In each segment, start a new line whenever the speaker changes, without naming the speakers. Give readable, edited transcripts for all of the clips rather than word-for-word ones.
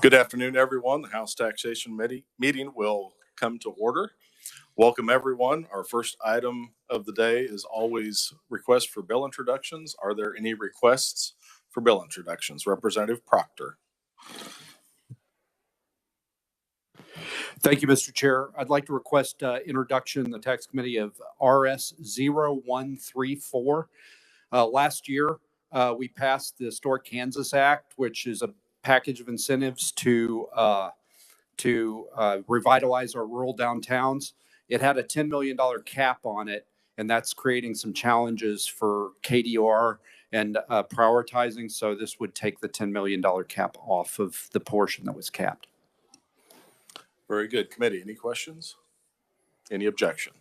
Good afternoon, everyone. The House Taxation meeting will come to order. Welcome, everyone. Our first item of the day is always requests for bill introductions. Are there any requests for bill introductions? Representative Proctor.
Thank you, Mr. Chair. I'd like to request introduction in the Tax Committee of RS 0134. Last year, we passed the Historic Kansas Act, which is a package of incentives to revitalize our rural downtowns. It had a $10 million cap on it, and that's creating some challenges for KDR and prioritizing. So this would take the $10 million cap off of the portion that was capped.
Very good. Committee, any questions? Any objection?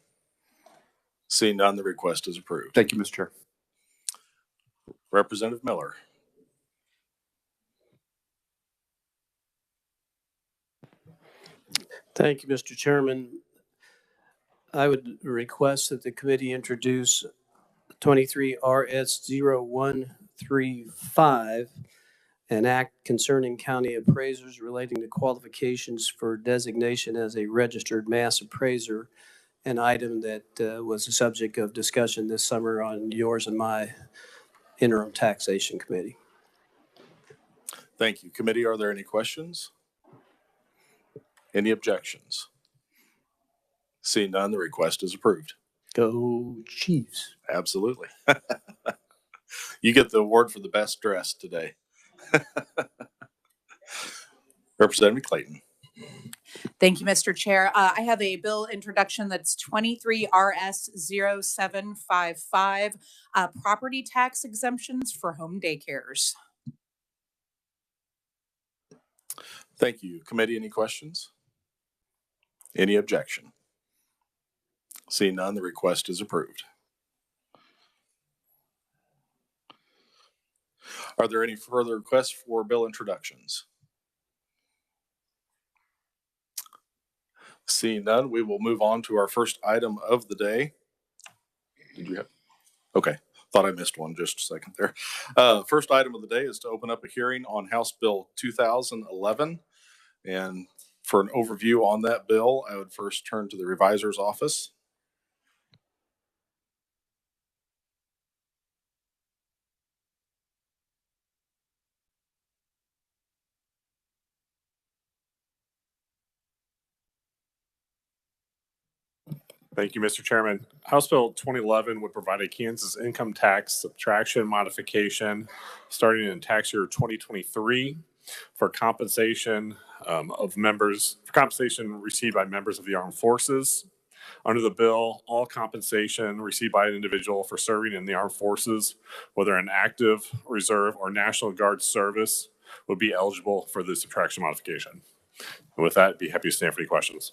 Seeing none, the request is approved.
Thank you, Mr. Chair.
Representative Miller.
Thank you, Mr. Chairman. I would request that the committee introduce 23 RS 0135, an act concerning county appraisers relating to qualifications for designation as a registered mass appraiser, an item that was a subject of discussion this summer on yours and my interim taxation committee.
Thank you. Committee, are there any questions? Any objections? Seeing none, the request is approved.
Go Chiefs.
Absolutely. You get the award for the best dress today. Representative Clayton.
Thank you, Mr. Chair. I have a bill introduction that's 23 RS 0755, property tax exemptions for home daycares.
Thank you. Committee, any questions? Any objection? Seeing none, the request is approved. Are there any further requests for bill introductions? Seeing none, we will move on to our first item of the day. Did you have? Okay. Thought I missed one just a second there. First item of the day is to open up a hearing on House Bill 2011. And for an overview on that bill, I would first turn to the revisor's office.
Thank you, Mr. Chairman. House Bill 2011 would provide a Kansas income tax subtraction modification starting in tax year 2023 for compensation compensation received by members of the armed forces. Under the bill, all compensation received by an individual for serving in the armed forces, whether in active, reserve, or National Guard service, would be eligible for the subtraction modification. And with that, I'd be happy to stand for any questions.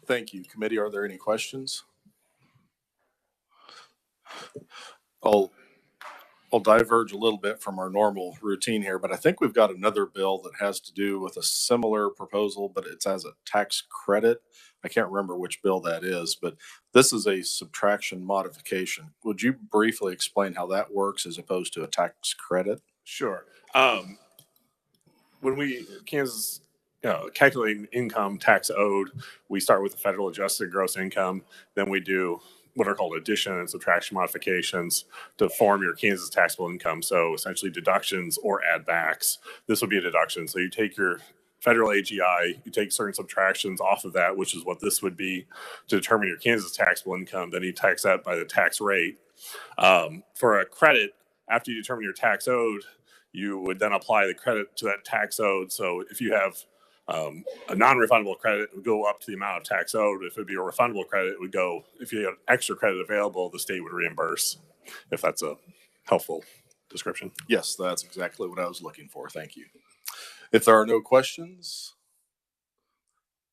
Thank you. Committee, are there any questions? I'll diverge a little bit from our normal routine here, but I think we've got another bill that has to do with a similar proposal, but it's as a tax credit. I can't remember which bill that is, but this is a subtraction modification. Would you briefly explain how that works as opposed to a tax credit?
Sure. When Kansas calculating income tax owed, we start with the federal adjusted gross income. Then we do what are called addition and subtraction modifications to form your Kansas taxable income. So essentially deductions or add backs. This would be a deduction. So you take your federal AGI, you take certain subtractions off of that, which is what this would be to determine your Kansas taxable income. Then you tax that by the tax rate. For a credit, after you determine your tax owed, you would then apply the credit to that tax owed. So if you have a non-refundable credit, it would go up to the amount of tax owed. If it would be a refundable credit, it would go, if you had extra credit available, the state would reimburse, if that's a helpful description.
Yes, that's exactly what I was looking for. Thank you. If there are no questions,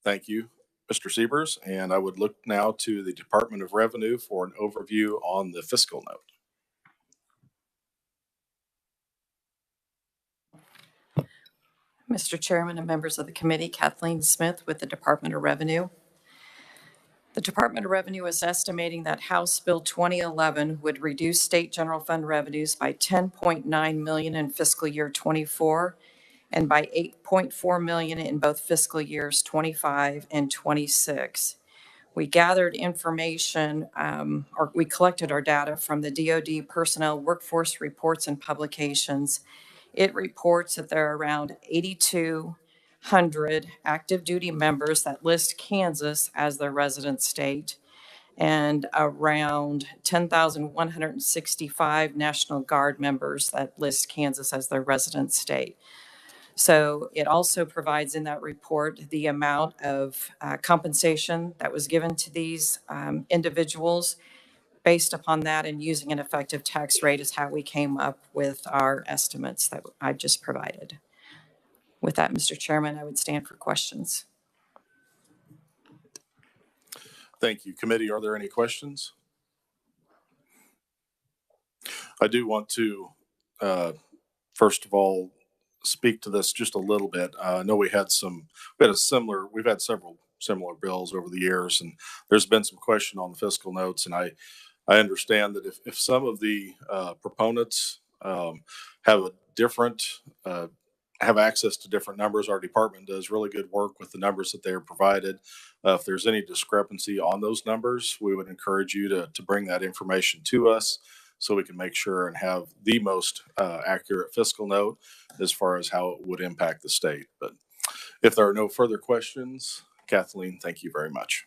thank you, Mr. Siebers. And I would look now to the Department of Revenue for an overview on the fiscal note.
Mr. Chairman and members of the committee, Kathleen Smith with the Department of Revenue. The Department of Revenue is estimating that House Bill 2011 would reduce state general fund revenues by $10.9 million in fiscal year '24 and by $8.4 million in both fiscal years '25 and '26. We gathered information, or we collected our data from the DoD Personnel Workforce Reports and Publications. It reports that there are around 8,200 active duty members that list Kansas as their resident state, and around 10,165 National Guard members that list Kansas as their resident state. So it also provides in that report the amount of compensation that was given to these individuals. Based upon that and using an effective tax rate is how we came up with our estimates that I've just provided. With that, Mr. Chairman, I would stand for questions.
Thank you. Committee, are there any questions? I do want to, first of all, speak to this just a little bit. I know we've had several similar bills over the years, and there's been some question on the fiscal notes, and I understand that if some of the proponents have access to different numbers, our department does really good work with the numbers that they are provided. If there's any discrepancy on those numbers, we would encourage you to bring that information to us so we can make sure and have the most accurate fiscal note as far as how it would impact the state. But if there are no further questions, Kathleen, thank you very much.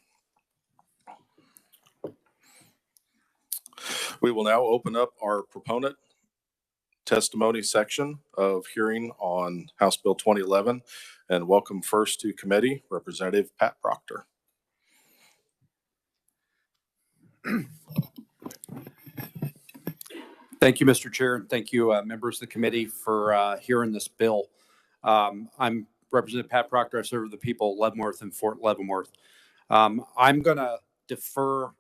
We will now open up our proponent testimony section of hearing on House Bill 2011 and welcome first to committee Representative Pat Proctor.
Thank you, Mr. Chair, and thank you, members of the committee, for hearing this bill. I'm Representative Pat Proctor. I serve the people of Leavenworth and Fort Leavenworth. I'm going to defer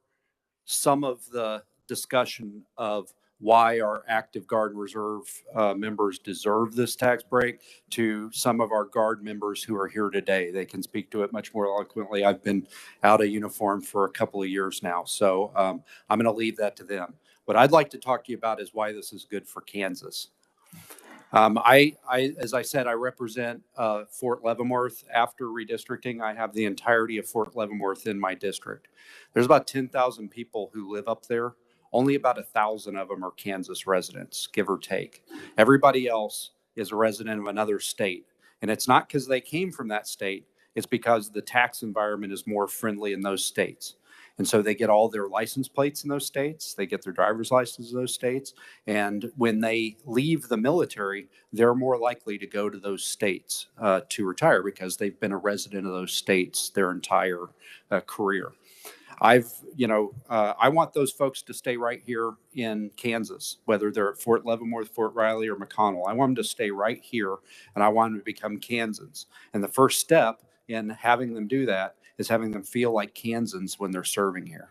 some of the discussion of why our active Guard and Reserve members deserve this tax break to some of our Guard members who are here today. They can speak to it much more eloquently. I've been out of uniform for a couple of years now, so I'm going to leave that to them. What I'd like to talk to you about is why this is good for Kansas. As I said, I represent Fort Leavenworth. After redistricting, I have the entirety of Fort Leavenworth in my district. There's about 10,000 people who live up there. Only about 1,000 of them are Kansas residents, give or take. Everybody else is a resident of another state. And it's not because they came from that state. It's because the tax environment is more friendly in those states. And so they get all their license plates in those states. They get their driver's license in those states. And when they leave the military, they're more likely to go to those states to retire because they've been a resident of those states their entire career. I want those folks to stay right here in Kansas, whether they're at Fort Leavenworth, Fort Riley, or McConnell. I want them to stay right here, and I want them to become Kansans. And the first step in having them do that is having them feel like Kansans when they're serving here.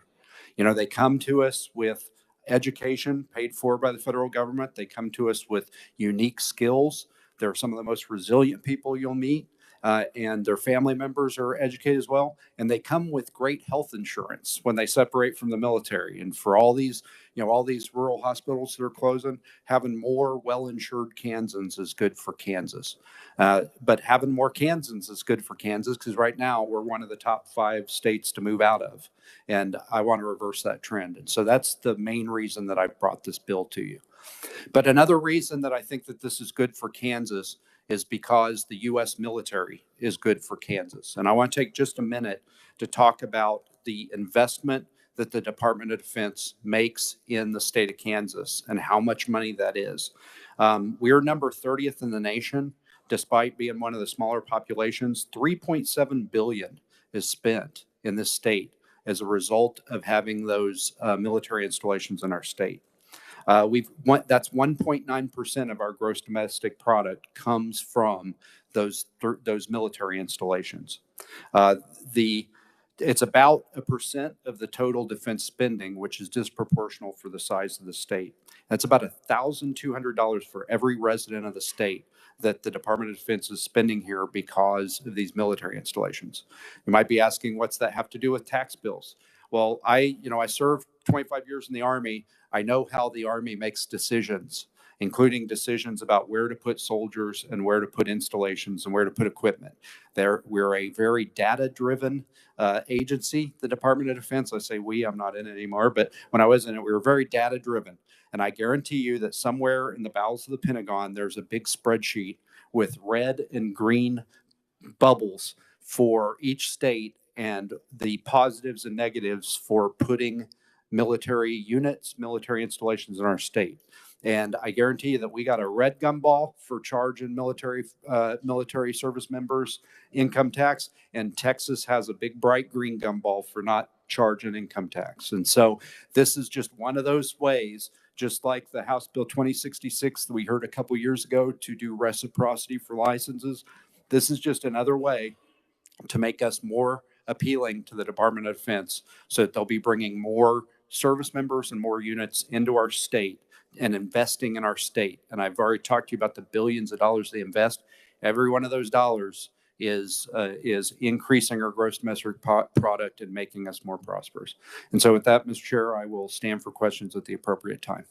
You know, they come to us with education paid for by the federal government. They come to us with unique skills. They're some of the most resilient people you'll meet. And their family members are educated as well. And they come with great health insurance when they separate from the military. And for all these, all these rural hospitals that are closing, having more well-insured Kansans is good for Kansas. But having more Kansans is good for Kansas because right now we're one of the top 5 states to move out of. And I want to reverse that trend. And so that's the main reason that I brought this bill to you. But another reason that I think that this is good for Kansas is because the U.S. military is good for Kansas. And I want to take just a minute to talk about the investment that the Department of Defense makes in the state of Kansas and how much money that is. We are number 30th in the nation, despite being one of the smaller populations. $3.7 billion is spent in this state as a result of having those military installations in our state. That's 1.9% of our gross domestic product comes from those military installations. It's about 1% of the total defense spending, which is disproportional for the size of the state. That's about $1,200 for every resident of the state that the Department of Defense is spending here because of these military installations. You might be asking, what's that have to do with tax bills? Well, I served 25 years in the Army. I know how the Army makes decisions, including decisions about where to put soldiers and where to put installations and where to put equipment. We're a very data-driven agency, the Department of Defense. I say we, I'm not in it anymore, but when I was in it, we were very data-driven. And I guarantee you that somewhere in the bowels of the Pentagon, there's a big spreadsheet with red and green bubbles for each state and the positives and negatives for putting military units, military installations in our state. And I guarantee you that we got a red gumball for charging military service members income tax, and Texas has a big bright green gumball for not charging income tax. And so this is just one of those ways, just like the House Bill 2066 that we heard a couple years ago to do reciprocity for licenses. This is just another way to make us more appealing to the Department of Defense so that they'll be bringing more service members and more units into our state and investing in our state. And I've already talked to you about the billions of dollars they invest. Every one of those dollars is increasing our gross domestic product and making us more prosperous. And so with that, Mr. Chair, I will stand for questions at the appropriate time.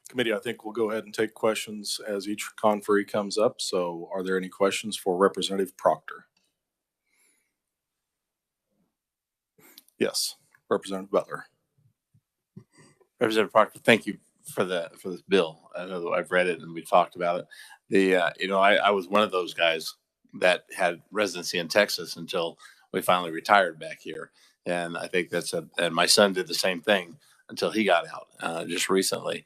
Committee, I think we'll go ahead and take questions as each conferee comes up. So are there any questions for Representative Proctor? Yes, Representative Butler.
Representative Proctor, thank you for this bill. I know that I've read it and we talked about it. I was one of those guys that had residency in Texas until we finally retired back here, and I think and my son did the same thing until he got out just recently.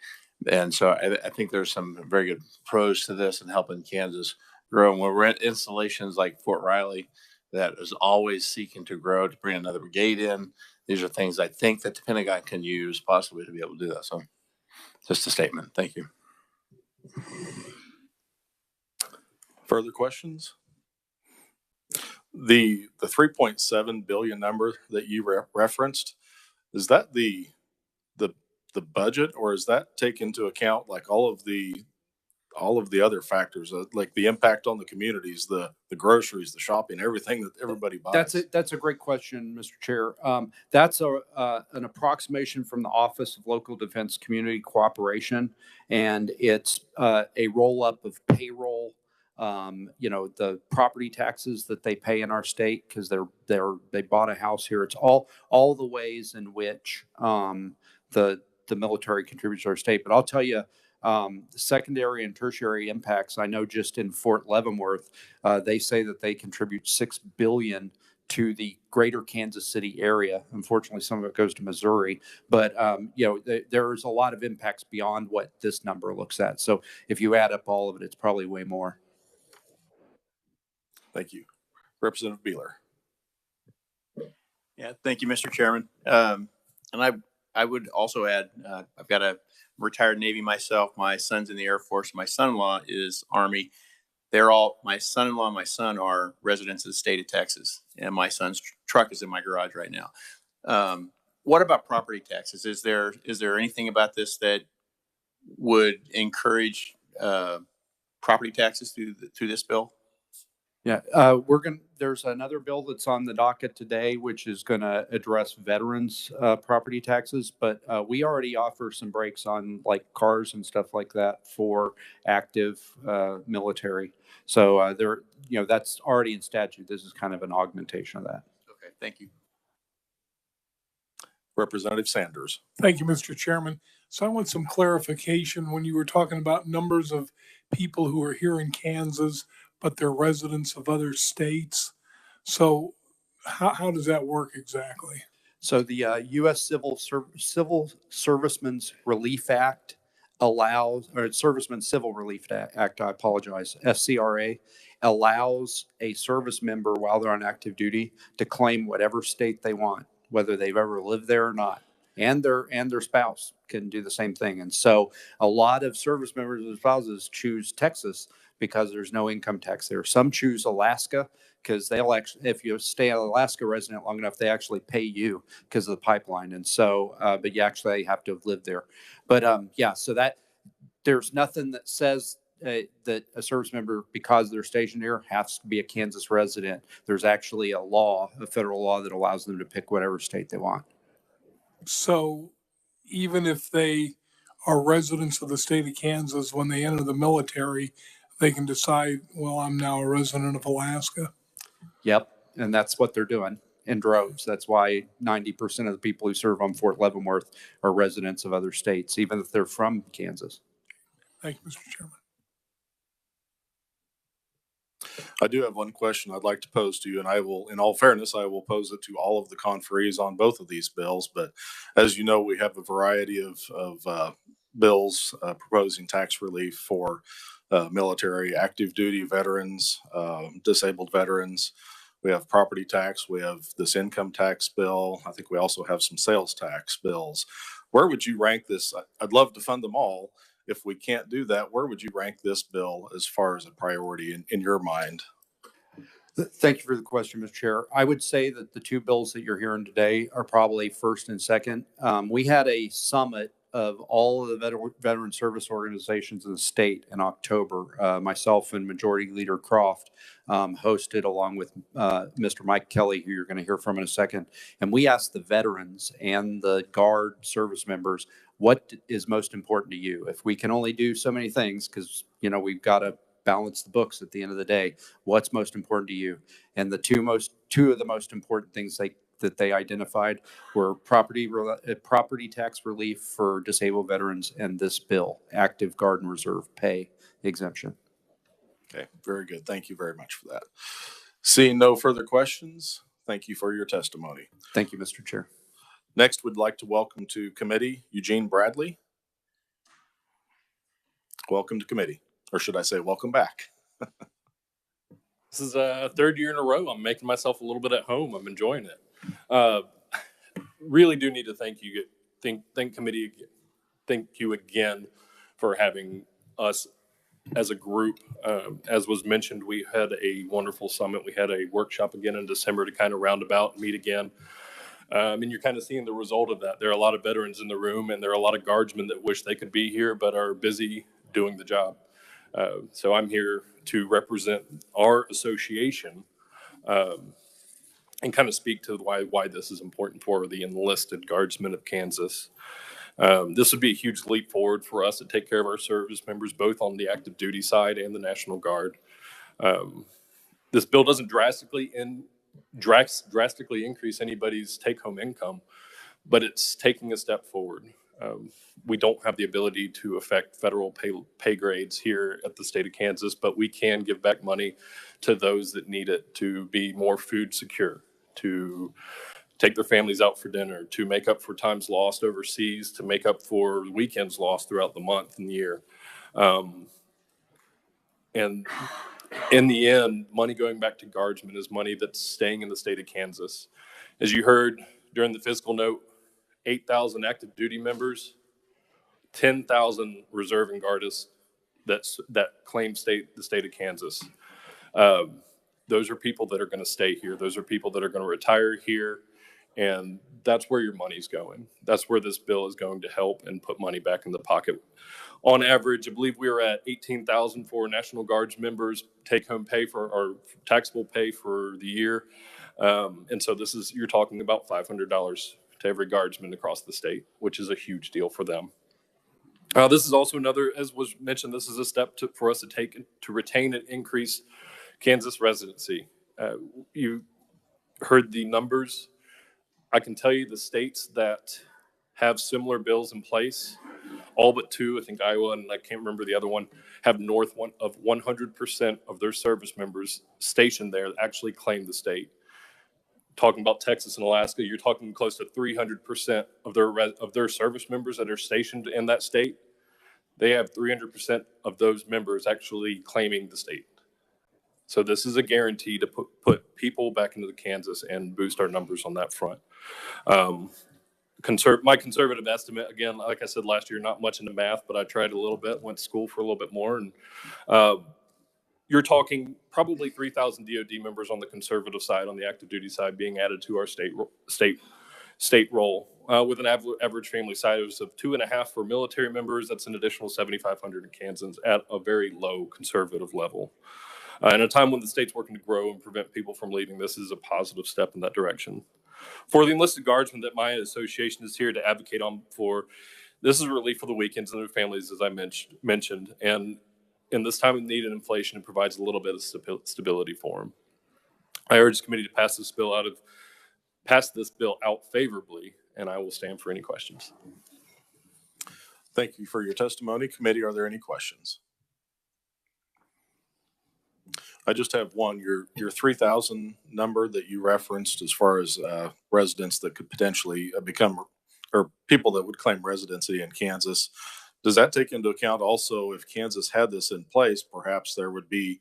And so I think there's some very good pros to this and helping Kansas grow. And when we're at installations like Fort Riley, that is always seeking to grow, to bring another brigade in. These are things I think that the Pentagon can use possibly to be able to do that. So just a statement. Thank you.
Further questions? The 3.7 billion number that you referenced, is that the budget, or is that take into account like all of the other factors, like the impact on the communities, the groceries, the shopping, everything that everybody buys?
That's a great question, Mr. Chair. That's an approximation from the Office of Local Defense Community Cooperation, and it's a roll-up of payroll, the property taxes that they pay in our state because they bought a house here. It's all the ways in which the military contributes to our state. But I'll tell you, secondary and tertiary impacts, I know just in Fort Leavenworth, they say that they contribute $6 billion to the greater Kansas City area. Unfortunately, some of it goes to Missouri, but there's a lot of impacts beyond what this number looks at. So if you add up all of it, it's probably way more.
Thank you. Representative Beeler.
Yeah, thank you, Mr. Chairman. And I would also add, I've got a retired Navy myself. My son's in the Air Force. My son-in-law is Army. My son-in-law and my son are residents of the state of Texas, and my son's truck is in my garage right now. What about property taxes? Is there anything about this that would encourage property taxes through this bill?
Yeah, there's another bill that's on the docket today, which is going to address veterans' property taxes. But we already offer some breaks on like cars and stuff like that for active military. So that's already in statute. This is kind of an augmentation of that.
Okay, thank you.
Representative Sanders.
Thank you, Mr. Chairman. So I want some clarification when you were talking about numbers of people who are here in Kansas, but they're residents of other states. So how does that work exactly?
So the U.S. Civil Servicemen's Relief Act allows, or Servicemen Civil Relief Act, I apologize, FCRA, allows a service member while they're on active duty to claim whatever state they want, whether they've ever lived there or not. And their spouse can do the same thing. And so a lot of service members and spouses choose Texas because there's no income tax there. Some choose Alaska because they'll actually, if you stay an Alaska resident long enough, they actually pay you because of the pipeline. And so, but you actually have to have lived there. But so that there's nothing that says that a service member, because they're stationed here, has to be a Kansas resident. There's actually a federal law that allows them to pick whatever state they want.
So even if they are residents of the state of Kansas, when they enter the military, they can decide, well, I'm now a resident of Alaska.
Yep. And that's what they're doing in droves. That's why 90% of the people who serve on Fort Leavenworth are residents of other states, even if they're from Kansas.
Thank you, Mr. Chairman.
I do have one question I'd like to pose to you, and I will, in all fairness, I will pose it to all of the conferees on both of these bills. But as you know, we have a variety of bills proposing tax relief for military, active duty veterans, disabled veterans. We have property tax. We have this income tax bill. I think we also have some sales tax bills. Where would you rank this? I'd love to fund them all. If we can't do that, where would you rank this bill as far as a priority in your mind?
Thank you for the question, Mr. Chair. I would say that the two bills that you're hearing today are probably first and second. We had a summit of all of the veteran service organizations in the state in October. Myself and Majority Leader Croft hosted, along with Mr. Mike Kelly, who you're going to hear from in a second. And we asked the veterans and the Guard service members, what is most important to you? If we can only do so many things, because, you know, we've got to balance the books at the end of the day, what's most important to you? And the two of the most important things that they identified were property tax relief for disabled veterans and this bill, active Guard and Reserve pay exemption.
Okay, very good. Thank you very much for that. Seeing no further questions, thank you for your testimony.
Thank you, Mr. Chair.
Next, we'd like to welcome to committee Eugene Bradley. Welcome to committee, or should I say welcome back?
This is a third year in a row. I'm making myself a little bit at home. I'm enjoying it. Really do need to thank committee. Thank you again for having us as a group. As was mentioned, we had a wonderful summit. We had a workshop again in December to kind of roundabout and meet again. And you're kind of seeing the result of that. There are a lot of veterans in the room, and there are a lot of guardsmen that wish they could be here but are busy doing the job. So I'm here to represent our association and kind of speak to why this is important for the enlisted guardsmen of Kansas. This would be a huge leap forward for us to take care of our service members, both on the active duty side and the National Guard. This bill doesn't drastically increase anybody's take-home income, but it's taking a step forward. We don't have the ability to affect federal pay grades here at the state of Kansas, but we can give back money to those that need it to be more food secure, to take their families out for dinner, to make up for times lost overseas, to make up for weekends lost throughout the month and the year. And in the end, money going back to guardsmen is money that's staying in the state of Kansas. As you heard during the fiscal note, 8,000 active duty members, 10,000 reserve and guardists that claim the state of Kansas. Those are people that are going to stay here. Those are people that are going to retire here. And that's where your money's going. That's where this bill is going to help and put money back in the pocket. On average, I believe we were at $18,000 for National Guards members take-home pay for our taxable pay for the year. And so you're talking about $500 to every guardsman across the state, which is a huge deal for them. This is also another, as was mentioned, this is a step for us to take to retain and increase Kansas residency. You heard the numbers. I can tell you the states that have similar bills in place, all but two, I think Iowa and I can't remember the other one, have north of 100% of their service members stationed there that actually claim the state. Talking about Texas and Alaska, you're talking close to 300% of their service members that are stationed in that state. They have 300% of those members actually claiming the state. So this is a guarantee to put people back into the Kansas and boost our numbers on that front. My conservative estimate, again, like I said last year, not much into math, but I tried a little bit, went to school for a little bit more, and you're talking probably 3,000 DOD members on the conservative side, on the active duty side, being added to our state roll. with an average family size of 2.5 for military members. That's an additional 7,500 in Kansans at a very low conservative level. In a time when the state's working to grow and prevent people from leaving, this is a positive step in that direction. For the enlisted guardsmen that my association is here to advocate on for, this is relief for the weekends and their families, as I mentioned. And in this time of need and inflation, it provides a little bit of stability for them. I urge the committee to pass this bill out favorably, and I will stand for any questions.
Thank you for your testimony. Committee, are there any questions? I just have one. Your 3,000 number that you referenced as far as residents that could potentially become, or people that would claim residency in Kansas, does that take into account also if Kansas had this in place, perhaps there would be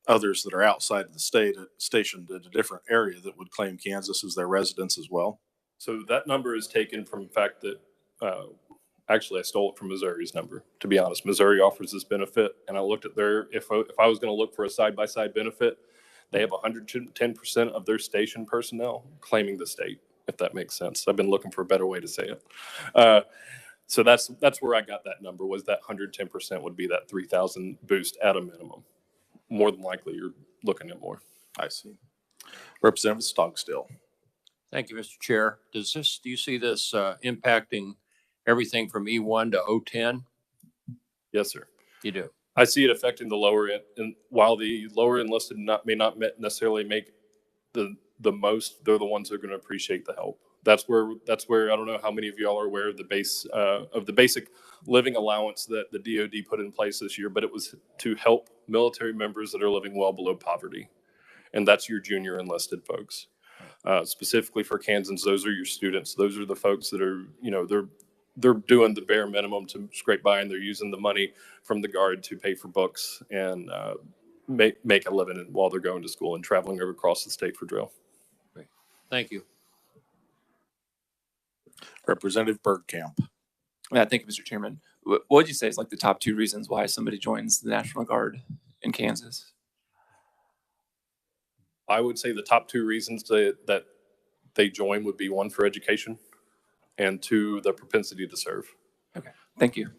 others that are outside of the state stationed in a different area that would claim Kansas as their residence as well?
So that number is taken from the fact that actually I stole it from Missouri's number, to be honest. Missouri offers this benefit, and I looked at their, if I was going to look for a side-by-side benefit, they have 110% of their station personnel claiming the state, if that makes sense. I've been looking for a better way to say it. So that's where I got that number, was that 110% would be that 3,000 boost at a minimum. More than likely, you're looking at more.
I see. Representative Stogstill.
Thank you, Mr. Chair. Do you see this impacting everything from E1 to O10?
Yes, sir.
You do.
I see it affecting the lower end, and while the lower enlisted may not necessarily make the most, they're the ones that are going to appreciate the help. That's where I don't know how many of y'all are aware of the basic living allowance that the DoD put in place this year, but it was to help military members that are living well below poverty, and that's your junior enlisted folks. Specifically for Kansans, those are your students. Those are the folks that are, they're doing the bare minimum to scrape by, and they're using the money from the Guard to pay for books and make a living while they're going to school and traveling over across the state for drill.
Great. Thank you.
Representative Bergkamp.
Thank you, Mr. Chairman. What would you say is like the top 2 reasons why somebody joins the National Guard in Kansas?
I would say the top 2 reasons that they join would be 1, for education, and 2, the propensity to serve.
Okay, thank you.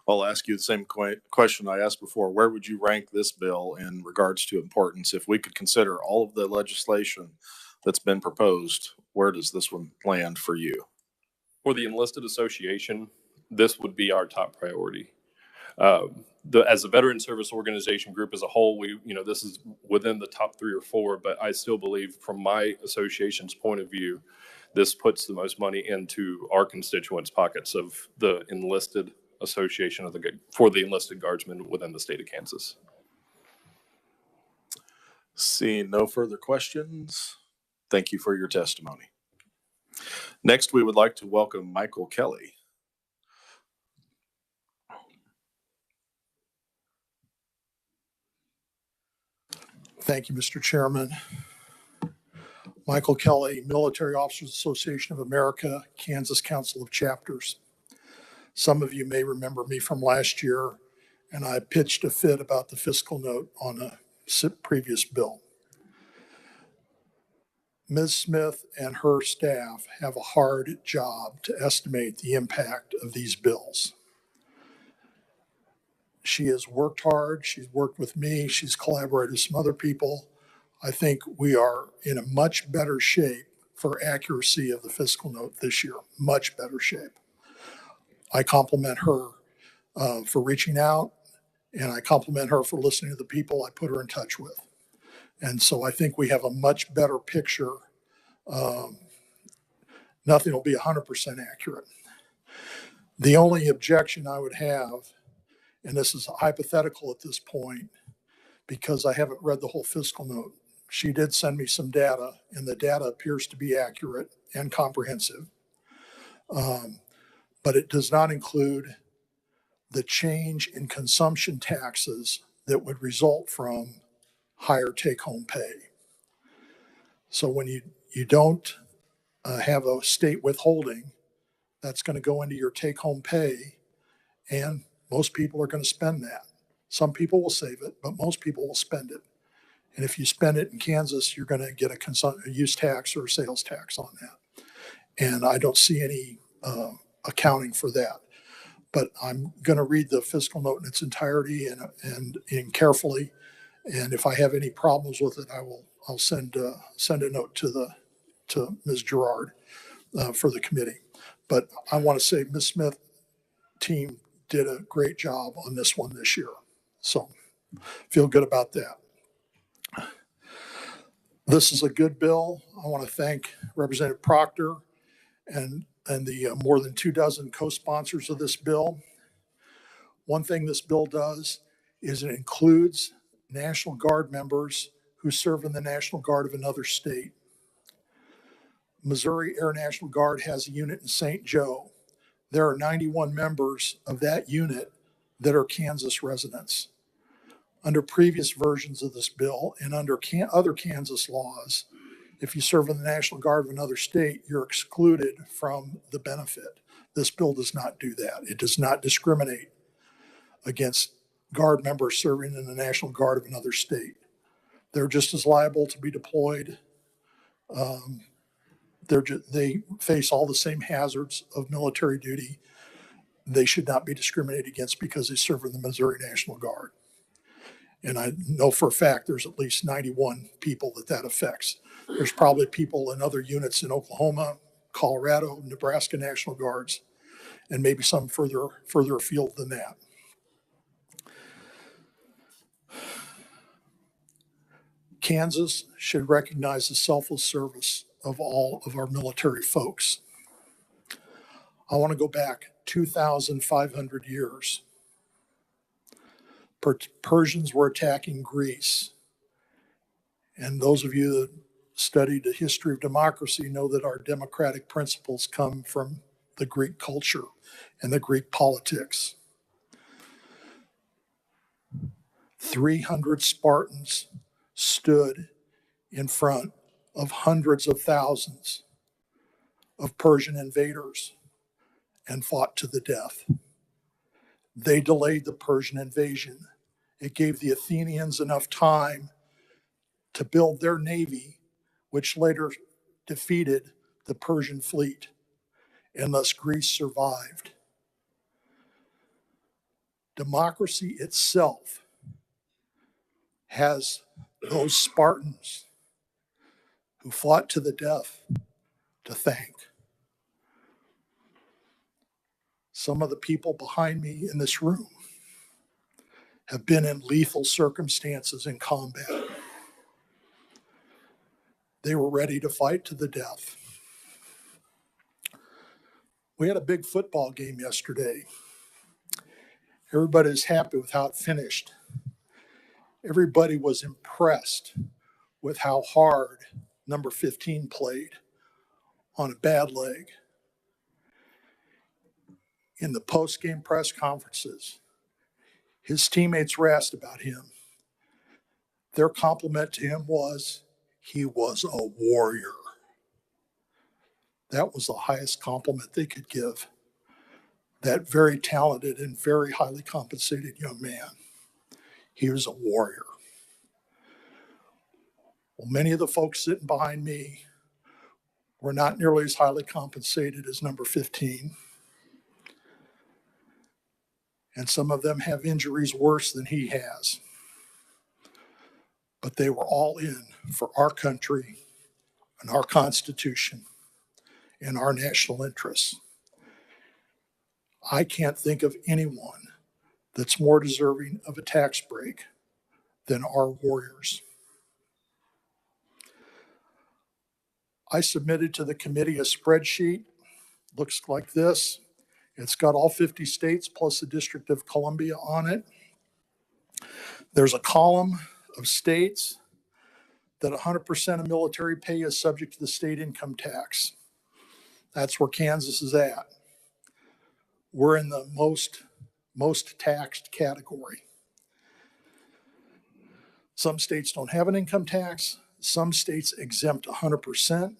I'll ask you the same question I asked before. Where would you rank this bill in regards to importance? If we could consider all of the legislation that's been proposed, where does this one land for you?
For the enlisted association, this would be our top priority. As a veteran service organization group as a whole, this is within the top 3 or 4, but I still believe from my association's point of view, this puts the most money into our constituents' pockets of the enlisted association for the enlisted guardsmen within the state of Kansas.
Seeing no further questions, thank you for your testimony. Next, we would like to welcome Michael Kelly.
Thank you, Mr. Chairman. Michael Kelly, Military Officers Association of America, Kansas Council of Chapters. Some of you may remember me from last year, and I pitched a fit about the fiscal note on a previous bill. Ms. Smith and her staff have a hard job to estimate the impact of these bills. She has worked hard. She's worked with me. She's collaborated with some other people. I think we are in a much better shape for accuracy of the fiscal note this year, much better shape. I compliment her for reaching out, and I compliment her for listening to the people I put her in touch with. And so I think we have a much better picture. Nothing will be 100% accurate. The only objection I would have, and this is hypothetical at this point because I haven't read the whole fiscal note. She did send me some data, and the data appears to be accurate and comprehensive. But it does not include the change in consumption taxes that would result from higher take-home pay. So when you don't have a state withholding, that's going to go into your take-home pay, and most people are going to spend that. Some people will save it, but most people will spend it. And if you spend it in Kansas, you're going to get a use tax or a sales tax on that. And I don't see any accounting for that. But I'm going to read the fiscal note in its entirety and carefully. And if I have any problems with it, I'll send a note to Ms. Gerard for the committee. But I want to say Ms. Smith team did a great job on this one this year. So feel good about that. This is a good bill. I want to thank Representative Proctor and the more than 24 co-sponsors of this bill. One thing this bill does is it includes National Guard members who serve in the National Guard of another state. Missouri Air National Guard has a unit in St. Joe. There are 91 members of that unit that are Kansas residents. Under previous versions of this bill and under other Kansas laws, if you serve in the National Guard of another state, you're excluded from the benefit. This bill does not do that. It does not discriminate against Guard members serving in the National Guard of another state. They're just as liable to be deployed. They face all the same hazards of military duty. They should not be discriminated against because they serve in the Missouri National Guard. And I know for a fact there's at least 91 people that affects. There's probably people in other units in Oklahoma, Colorado, Nebraska National Guards, and maybe some further afield than that. Kansas should recognize the selfless service of all of our military folks. I want to go back 2,500 years. Persians were attacking Greece. And those of you that studied the history of democracy know that our democratic principles come from the Greek culture and the Greek politics. 300 Spartans stood in front of hundreds of thousands of Persian invaders and fought to the death. They delayed the Persian invasion. It gave the Athenians enough time to build their navy, which later defeated the Persian fleet, and thus Greece survived. Democracy itself has those Spartans who fought to the death to thank. Some of the people behind me in this room have been in lethal circumstances in combat. They were ready to fight to the death. We had a big football game yesterday. Everybody was happy with how it finished. Everybody was impressed with how hard number 15 played on a bad leg. In the post-game press conferences, his teammates were asked about him. Their compliment to him was, he was a warrior. That was the highest compliment they could give that very talented and very highly compensated young man. He was a warrior. Well, many of the folks sitting behind me were not nearly as highly compensated as number 15. And some of them have injuries worse than he has. But they were all in for our country and our Constitution and our national interests. I can't think of anyone that's more deserving of a tax break than our warriors. I submitted to the committee a spreadsheet, looks like this. It's got all 50 states plus the District of Columbia on it. There's a column of states that 100% of military pay is subject to the state income tax. That's where Kansas is at. We're in the most taxed category. Some states don't have an income tax. Some states exempt 100%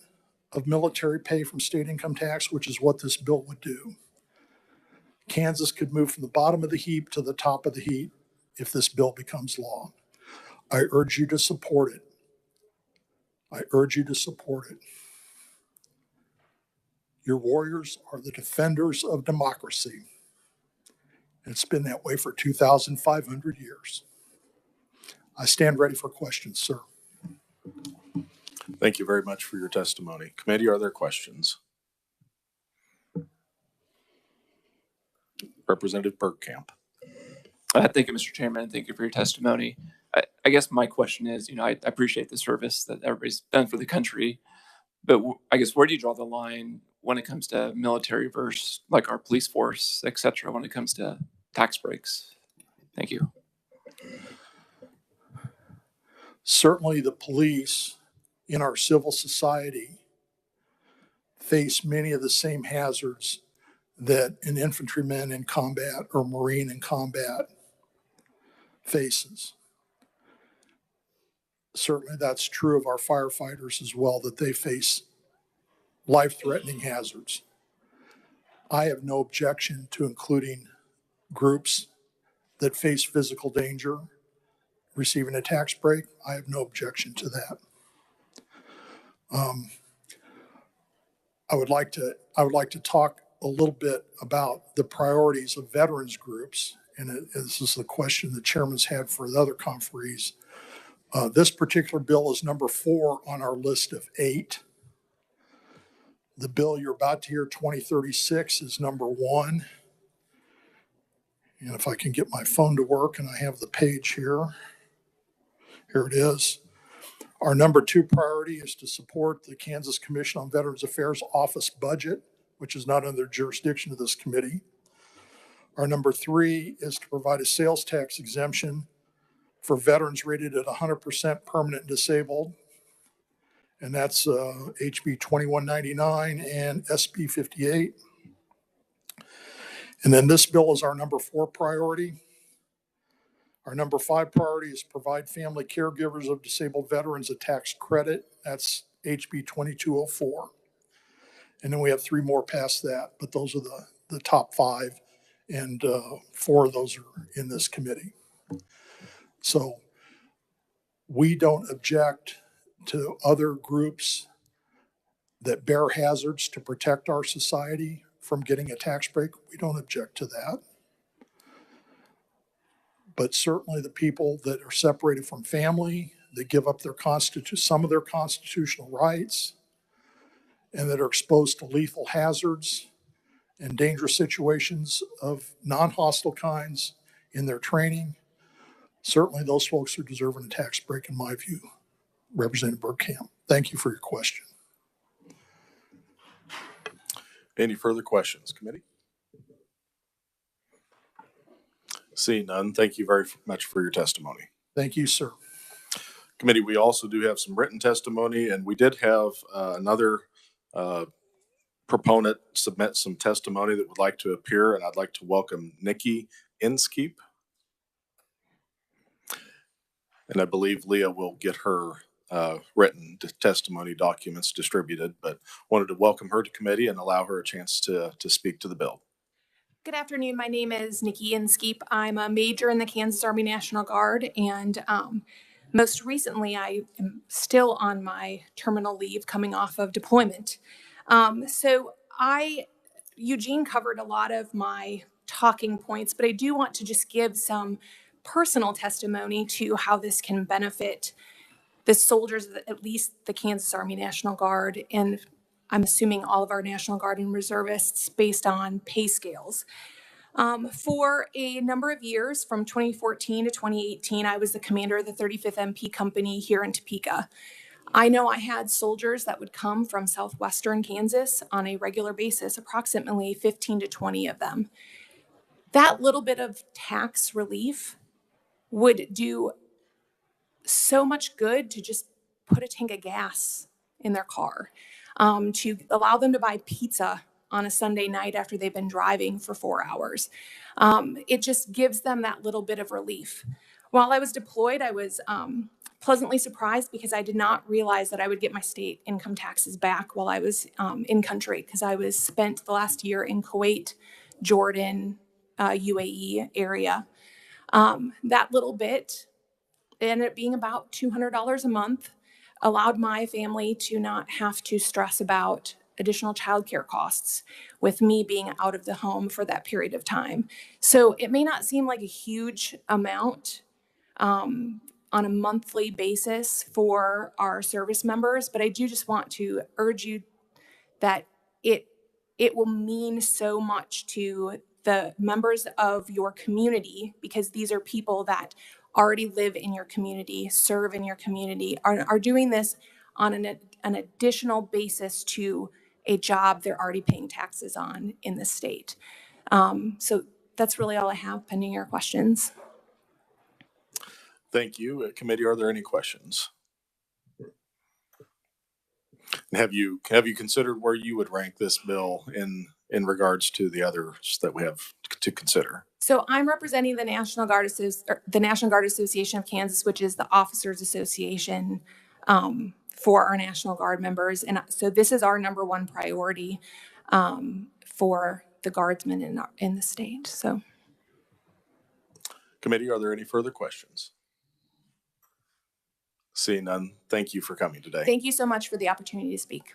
of military pay from state income tax, which is what this bill would do. Kansas could move from the bottom of the heap to the top of the heap if this bill becomes law. I urge you to support it. I urge you to support it. Your warriors are the defenders of democracy. And it's been that way for 2,500 years. I stand ready for questions, sir.
Thank you very much for your testimony. Committee, are there questions? Representative Bergkamp.
Thank you, Mr. Chairman, and thank you for your testimony. I guess my question is, I appreciate the service that everybody's done for the country, but I guess where do you draw the line when it comes to military versus like our police force, et cetera, when it comes to tax breaks? Thank you.
Certainly the police in our civil society face many of the same hazards that an infantryman in combat or Marine in combat faces. Certainly that's true of our firefighters as well, that they face life-threatening hazards. I have no objection to including groups that face physical danger receiving a tax break. I have no objection to that. I would like to talk a little bit about the priorities of veterans groups, and this is the question the chairman's had for the other conferees. This particular bill is number 4 on our list of 8. The bill you're about to hear, 2036, is number 1. And if I can get my phone to work, and I have the page here. Here it is. Our number 2 priority is to support the Kansas Commission on Veterans Affairs office budget, which is not under the jurisdiction of this committee. Our number 3 is to provide a sales tax exemption for veterans rated at 100% permanent and disabled. And that's HB 2199 and SB 58. And then this bill is our number 4 priority. Our number 5 priority is provide family caregivers of disabled veterans a tax credit. That's HB 2204. And then we have 3 more past that, but those are the top 5, and 4 of those are in this committee. So we don't object to other groups that bear hazards to protect our society from getting a tax break. We don't object to that. But certainly the people that are separated from family, that give up their some of their constitutional rights, and that are exposed to lethal hazards and dangerous situations of non-hostile kinds in their training, certainly those folks are deserving a tax break, in my view. Representative Bergkamp, thank you for your question.
Any further questions, committee? Seeing none, thank you very much for your testimony.
Thank you, sir.
Committee, we also do have some written testimony, and we did have another proponent submit some testimony that would like to appear, and I'd like to welcome Nikki Inskeep. And I believe Leah will get her written testimony documents distributed, but wanted to welcome her to committee and allow her a chance to speak to the bill.
Good afternoon. My name is Nikki Inskeep. I'm a major in the Kansas Army National Guard, and most recently I am still on my terminal leave coming off of deployment. Eugene covered a lot of my talking points, but I do want to just give some personal testimony to how this can benefit the soldiers, at least the Kansas Army National Guard, and I'm assuming all of our National Guard and reservists, based on pay scales. For a number of years, from 2014 to 2018, I was the commander of the 35th MP Company here in Topeka. I know I had soldiers that would come from southwestern Kansas on a regular basis, approximately 15 to 20 of them. That little bit of tax relief would do so much good to just put a tank of gas in their car, to allow them to buy pizza on a Sunday night after they've been driving for 4 hours. It just gives them that little bit of relief. While I was deployed, I was pleasantly surprised because I did not realize that I would get my state income taxes back while I was in country, because I was spent the last year in Kuwait, Jordan, UAE area. That little bit ended up being about $200 a month, allowed my family to not have to stress about additional childcare costs with me being out of the home for that period of time. So it may not seem like a huge amount on a monthly basis for our service members, but I do just want to urge you that it will mean so much to the members of your community, because these are people that already live in your community, serve in your community, are doing this on an additional basis to a job they're already paying taxes on in the state. So that's really all I have, pending your questions.
Thank you. Committee, are there any questions? And have you considered where you would rank this bill in regards to the others that we have to consider?
So I'm representing the National Guard Association of Kansas, which is the Officers Association for our National Guard members. And so this is our number one priority for the guardsmen in the state. So,
Committee, are there any further questions? Seeing none, thank you for coming today.
Thank you so much for the opportunity to speak.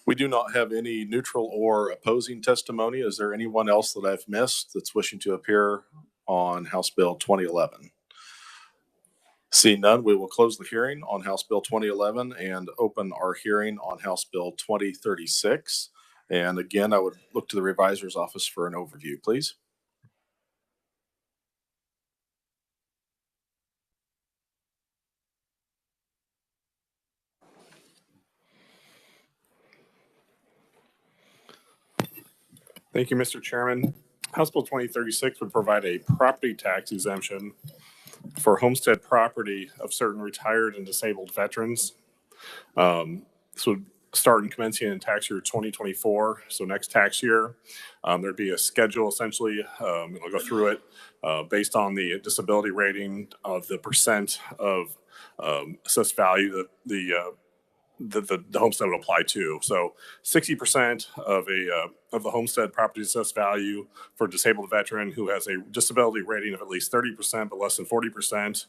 We do not have any neutral or opposing testimony. Is there anyone else that I've missed that's wishing to appear on House Bill 2011? Seeing none, we will close the hearing on House Bill 2011 and open our hearing on House Bill 2036. And again, I would look to the revisor's office for an overview, please.
Thank you, Mr. Chairman. House Bill 2036 would provide a property tax exemption for homestead property of certain retired and disabled veterans. This would start and commencing in tax year 2024, so next tax year. There'd be a schedule essentially, I'll go through it, based on the disability rating of the percent of assessed value that the homestead would apply to. So 60% of the homestead property assessed value for a disabled veteran who has a disability rating of at least 30% but less than 40%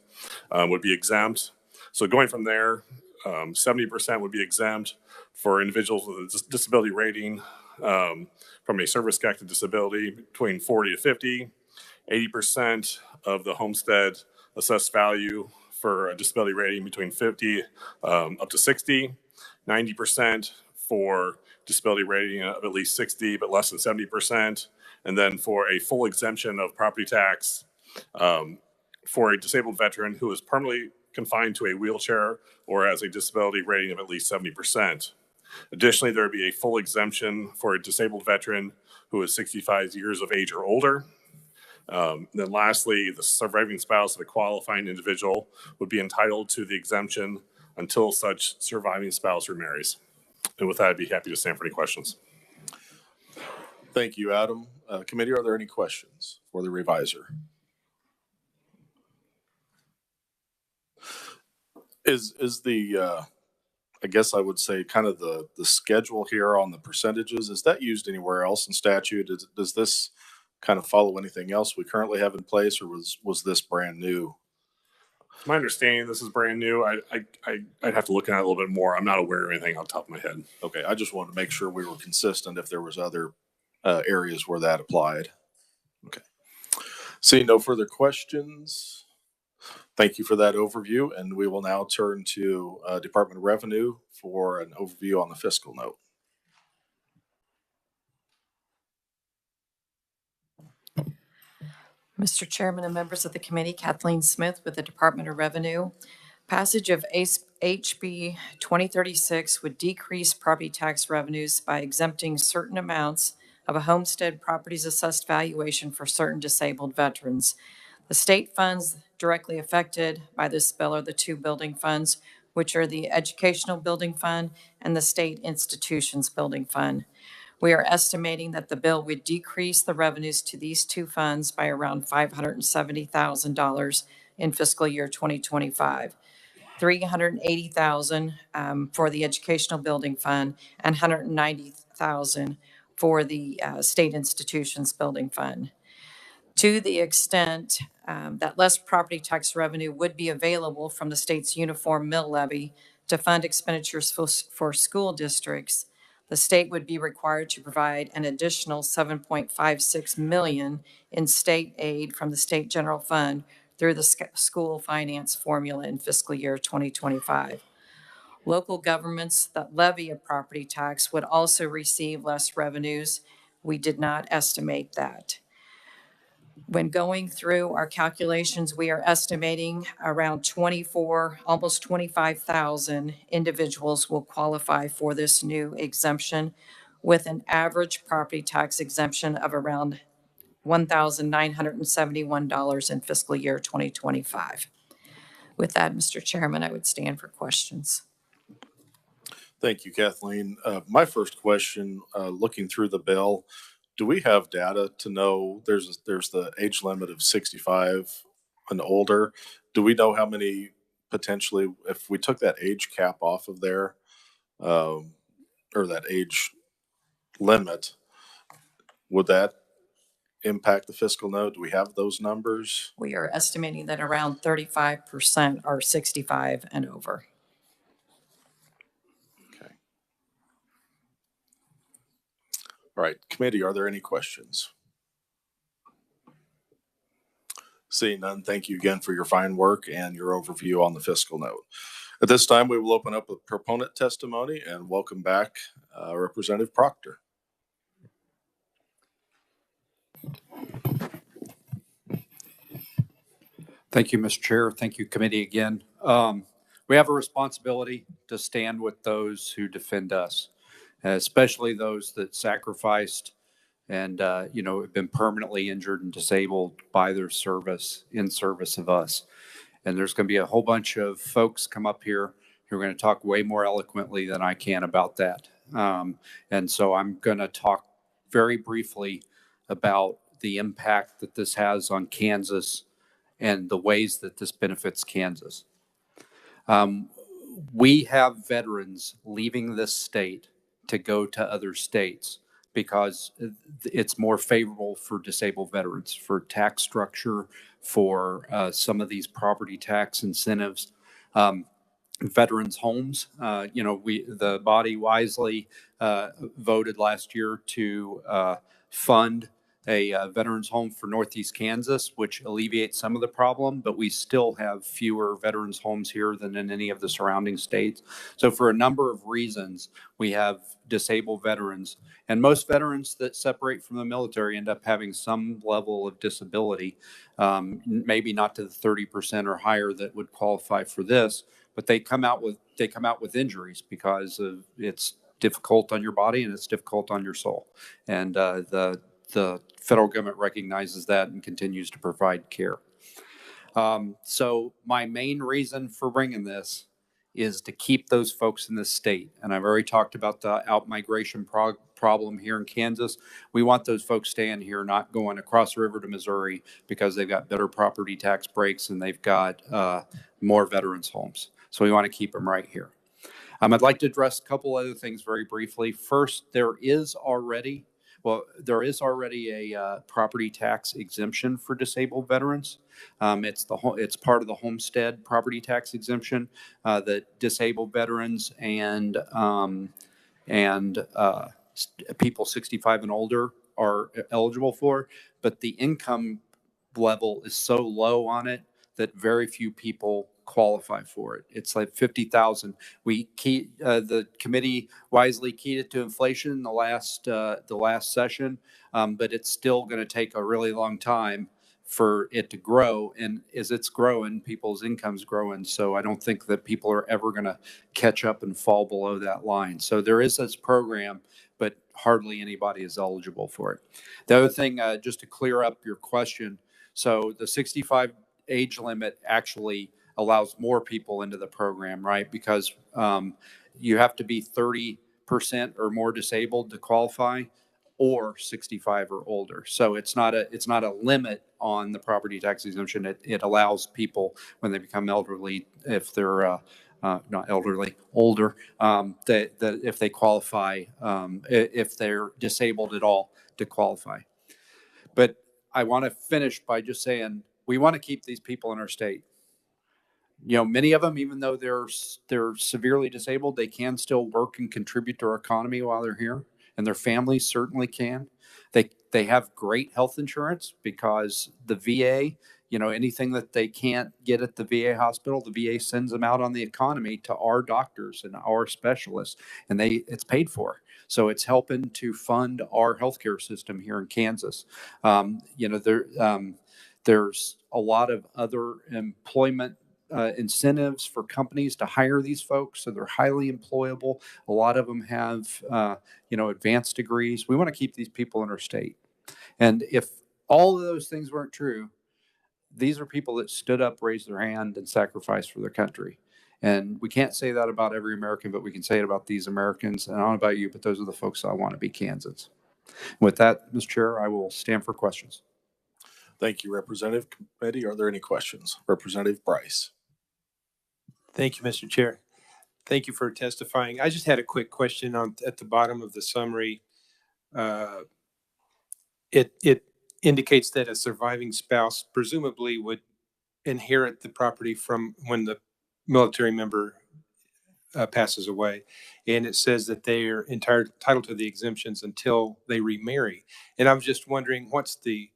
would be exempt. So going from there, 70% would be exempt for individuals with a disability rating from a service-connected disability between 40 to 50, 80% of the homestead assessed value for a disability rating between 50 up to 60, 90% for disability rating of at least 60 but less than 70%, and then for a full exemption of property tax for a disabled veteran who is permanently confined to a wheelchair or has a disability rating of at least 70%. Additionally, there would be a full exemption for a disabled veteran who is 65 years of age or older. Then lastly, the surviving spouse of a qualifying individual would be entitled to the exemption until such surviving spouse remarries. And with that, I'd be happy to stand for any questions.
Thank you, Adam. Committee, are there any questions for the revisor? Is the I guess I would say kind of the schedule here on the percentages, is that used anywhere else in statute? Does this kind of follow anything else we currently have in place, or was this brand new?
My understanding, this is brand new. I'd have to look at it a little bit more. I'm not aware of anything on top of my head.
Okay, I just wanted to make sure we were consistent if there was other areas where that applied. Okay. Seeing no further questions, thank you for that overview, and we will now turn to Department of Revenue for an overview on the fiscal note.
Mr. Chairman and members of the committee, Kathleen Smith with the Department of Revenue. Passage of HB 2036 would decrease property tax revenues by exempting certain amounts of a homestead property's assessed valuation for certain disabled veterans. The state funds directly affected by this bill are the two building funds, which are the Educational Building Fund and the State Institutions Building Fund. We are estimating that the bill would decrease the revenues to these two funds by around $570,000 in fiscal year 2025. $380,000 for the Educational Building Fund and $190,000 for the State Institutions Building Fund. To the extent that less property tax revenue would be available from the state's uniform mill levy to fund expenditures for school districts. The state would be required to provide an additional $7.56 million in state aid from the state general fund through the school finance formula in fiscal year 2025. Local governments that levy a property tax would also receive less revenues. We did not estimate that. When going through our calculations, we are estimating around 24, almost 25,000 individuals will qualify for this new exemption, with an average property tax exemption of around $1,971 in fiscal year 2025. With that, Mr. Chairman, I would stand for questions.
Thank you, Kathleen. My first question, looking through the bill, do we have data to know there's the age limit of 65 and older? Do we know how many potentially, if we took that age cap off of there, or that age limit, would that impact the fiscal note? Do we have those numbers?
We are estimating that around 35% are 65 and over.
Okay. All right, committee, are there any questions? Seeing none, thank you again for your fine work and your overview on the fiscal note. At this time, we will open up with proponent testimony and welcome back Representative Proctor.
Thank you, Mr. Chair. Thank you, committee, again. We have a responsibility to stand with those who defend us, especially those that sacrificed and have been permanently injured and disabled by their service in service of us. And there's going to be a whole bunch of folks come up here who are going to talk way more eloquently than I can about that. And so I'm going to talk very briefly about the impact that this has on Kansas and the ways that this benefits Kansas. We have veterans leaving this state to go to other states because it's more favorable for disabled veterans, for tax structure, for some of these property tax incentives. Veterans homes, the body wisely voted last year to fund a veterans home for Northeast Kansas, which alleviates some of the problem, but we still have fewer veterans homes here than in any of the surrounding states. So for a number of reasons, we have disabled veterans, and most veterans that separate from the military end up having some level of disability, maybe not to the 30% or higher that would qualify for this, but they come out with injuries because it's difficult on your body and it's difficult on your soul. And the federal government recognizes that and continues to provide care. So my main reason for bringing this is to keep those folks in this state. And I've already talked about the out-migration problem here in Kansas. We want those folks staying here, not going across the river to Missouri because they've got better property tax breaks and they've got more veterans homes. So we want to keep them right here. I'd like to address a couple other things very briefly. First, there is already a property tax exemption for disabled veterans. It's part of the homestead property tax exemption that disabled veterans and people 65 and older are eligible for, but the income level is so low on it that very few people qualify for it. It's like 50,000. The committee wisely keyed it to inflation in the last session, but it's still going to take a really long time for it to grow. And as it's growing, people's income's growing. So I don't think that people are ever going to catch up and fall below that line. So there is this program, but hardly anybody is eligible for it. The other thing, just to clear up your question, so the 65 age limit actually allows more people into the program, right? Because you have to be 30% or more disabled to qualify, or 65 or older. So it's not a limit on the property tax exemption. It allows people when they become elderly, if they're not elderly, older, that if they qualify, if they're disabled at all, to qualify. But I want to finish by just saying, we want to keep these people in our state. You know, many of them, even though they're severely disabled, they can still work and contribute to our economy while they're here, and their families certainly can. They have great health insurance because the VA, you know, anything that they can't get at the VA hospital, the VA sends them out on the economy to our doctors and our specialists, and it's paid for. So it's helping to fund our healthcare system here in Kansas. You know, there's a lot of other employment incentives for companies to hire these folks, so they're highly employable. A lot of them have, you know, advanced degrees. We want to keep these people in our state. And if all of those things weren't true, these are people that stood up, raised their hand, and sacrificed for their country. And we can't say that about every American, but we can say it about these Americans. And I don't know about you, but those are the folks I want to be Kansans. With that, Mr. Chair, I will stand for questions.
Thank you, Representative. Committee, are there any questions? Representative Bryce.
Thank you, Mr. Chair. Thank you for testifying. I just had a quick question at the bottom of the summary. It indicates that a surviving spouse presumably would inherit the property from when the military member passes away. And it says that they are entitled to the exemptions until they remarry. And I'm just wondering, what's the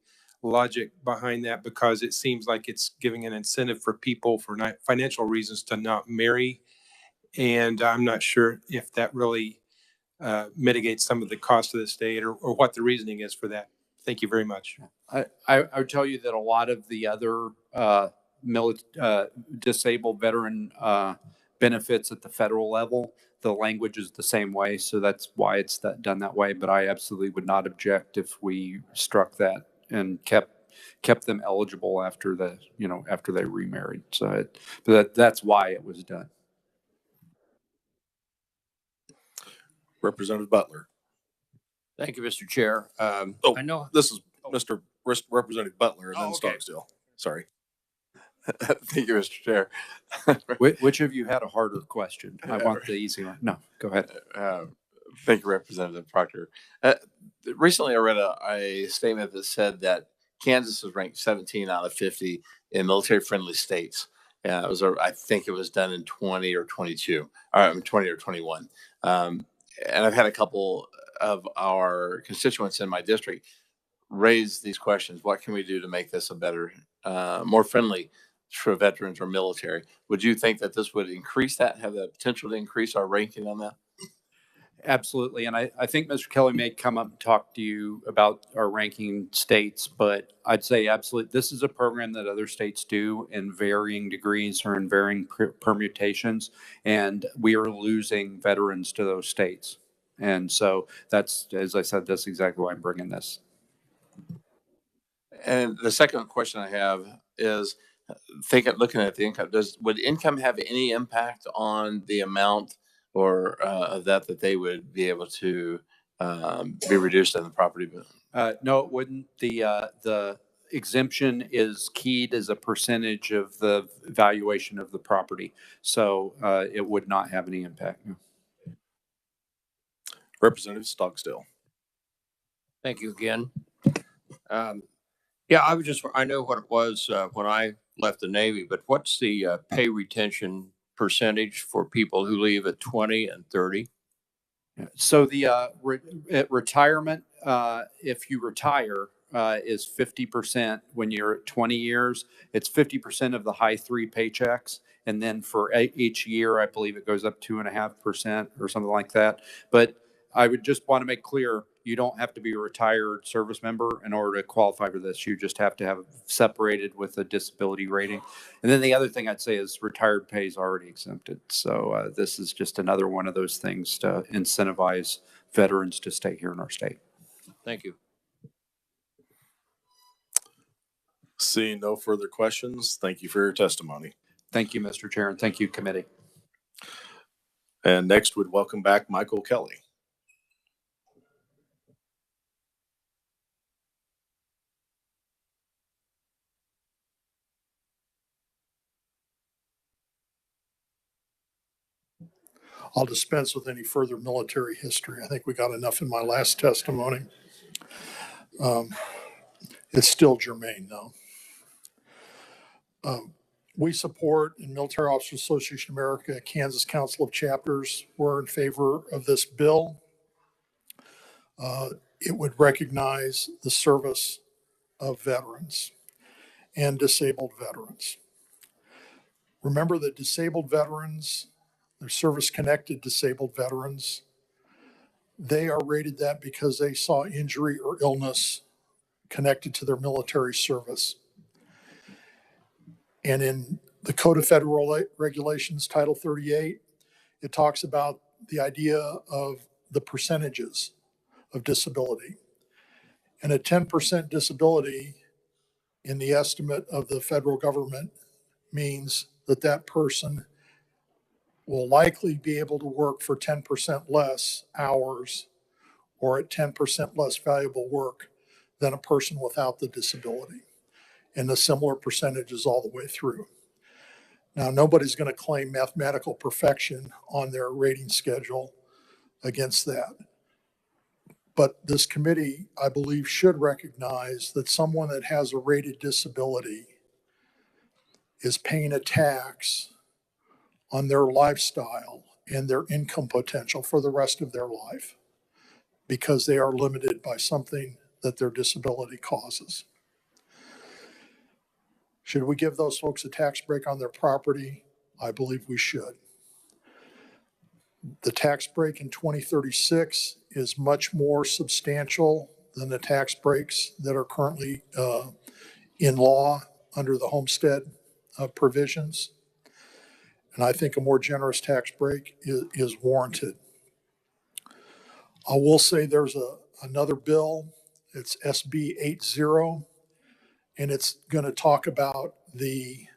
logic behind that? Because it seems like it's giving an incentive for people for financial reasons to not marry. And I'm not sure if that really mitigates some of the cost of the state or what the reasoning is for that. Thank you very much.
I would tell you that a lot of the other disabled veteran benefits at the federal level, the language is the same way. So that's why it's done that way. But I absolutely would not object if we struck that and kept them eligible after they remarried. So that's why it was done.
Representative Butler.
Thank you, Mr. Chair. I know
this is Mr. Representative Butler and then
okay.
Stocksdale. Sorry.
Thank you, Mr. Chair.
Which of you had a harder question? I want the easy one. No, go ahead.
Thank you, Representative Proctor. Recently, I read a statement that said that Kansas was ranked 17 out of 50 in military-friendly states. I think it was done in 20 or 22, or 20 or 21. And I've had a couple of our constituents in my district raise these questions. What can we do to make this a better, more friendly for veterans or military? Would you think that this would increase that, have the potential to increase our ranking on that?
Absolutely. And I think Mr. Kelly may come up and talk to you about our ranking states, but I'd say absolutely. This is a program that other states do in varying degrees or in varying permutations. And we are losing veterans to those states. And so that's, as I said, that's exactly why I'm bringing this.
And the second question I have is, looking at the income, would income have any impact on the amount or of that they would be able to be reduced on the property bill?
No, it wouldn't. The exemption is keyed as a percentage of the valuation of the property. So it would not have any impact. No.
Representative Stocksdale.
Thank you again. Yeah, I know what it was when I left the Navy, but what's the pay retention percentage for people who leave at 20 and 30?
So the at retirement, if you retire, is 50% when you're at 20 years. It's 50% of the high three paychecks. And then for each year, I believe it goes up 2.5% or something like that. But I would just want to make clear, you don't have to be a retired service member in order to qualify for this. You just have to have it separated with a disability rating. And then the other thing I'd say is retired pay is already exempted. So this is just another one of those things to incentivize veterans to stay here in our state.
Thank you.
Seeing no further questions, thank you for your testimony.
Thank you, Mr. Chair, and thank you, committee.
And next, we'd welcome back Michael Kelly.
I'll dispense with any further military history. I think we got enough in my last testimony. It's still germane, though. We support in Military Officers Association of America, Kansas Council of Chapters. We're in favor of this bill. It would recognize the service of veterans and disabled veterans. Remember that disabled veterans, they're service-connected disabled veterans, they are rated that because they saw injury or illness connected to their military service. And in the Code of Federal Regulations, Title 38, it talks about the idea of the percentages of disability. And a 10% disability in the estimate of the federal government means that that person will likely be able to work for 10% less hours or at 10% less valuable work than a person without the disability. And the similar percentages all the way through. Now, nobody's going to claim mathematical perfection on their rating schedule against that. But this committee, I believe, should recognize that someone that has a rated disability is paying a tax on their lifestyle and their income potential for the rest of their life because they are limited by something that their disability causes. Should we give those folks a tax break on their property? I believe we should. The tax break in 2036 is much more substantial than the tax breaks that are currently in law under the homestead provisions. And I think a more generous tax break is warranted. I will say there's another bill, it's SB 80, and it's going to talk about the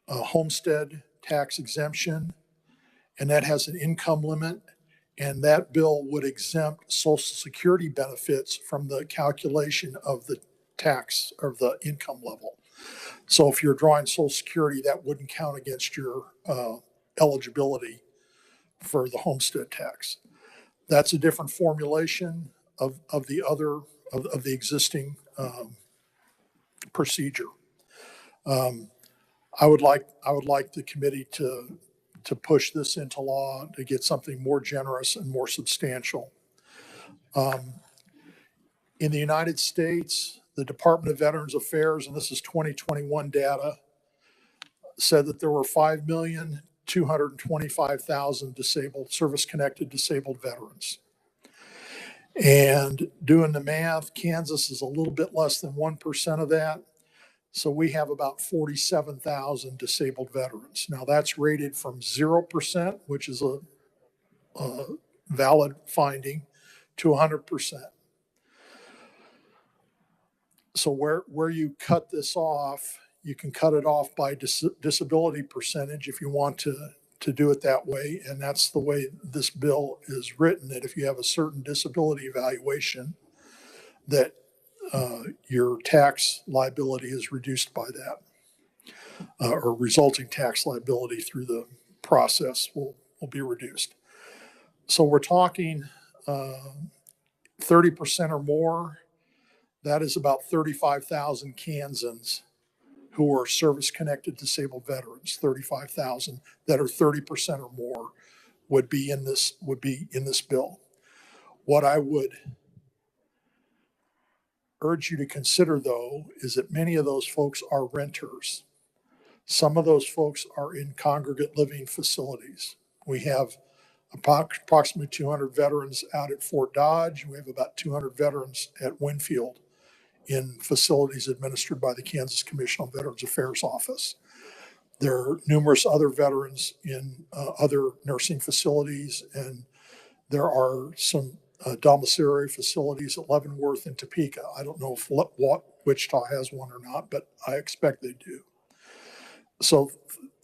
homestead tax exemption, and that has an income limit, and that bill would exempt Social Security benefits from the calculation of the tax or the income level. So if you're drawing Social Security, that wouldn't count against your eligibility for the homestead tax. That's a different formulation of the existing procedure. I would like the committee to push this into law to get something more generous and more substantial. In the United States, the Department of Veterans Affairs, and this is 2021 data, said that there were 5,225,000 disabled, service-connected disabled veterans. And doing the math, Kansas is a little bit less than 1% of that. So we have about 47,000 disabled veterans. Now that's rated from 0%, which is a valid finding, to 100%. So where you cut this off, you can cut it off by disability percentage if you want to do it that way. And that's the way this bill is written, that if you have a certain disability evaluation, that your tax liability is reduced by that, or resulting tax liability through the process will be reduced. So we're talking 30% or more. That is about 35,000 Kansans who are service-connected disabled veterans. 35,000 that are 30% or more would be in this bill. What I would urge you to consider, though, is that many of those folks are renters. Some of those folks are in congregate living facilities. We have approximately 200 veterans out at Fort Dodge. We have about 200 veterans at Winfield in facilities administered by the Kansas Commission on Veterans Affairs office. There are numerous other veterans in other nursing facilities, and there are some domiciliary facilities at Leavenworth and Topeka. I don't know if Wichita has one or not, but I expect they do. So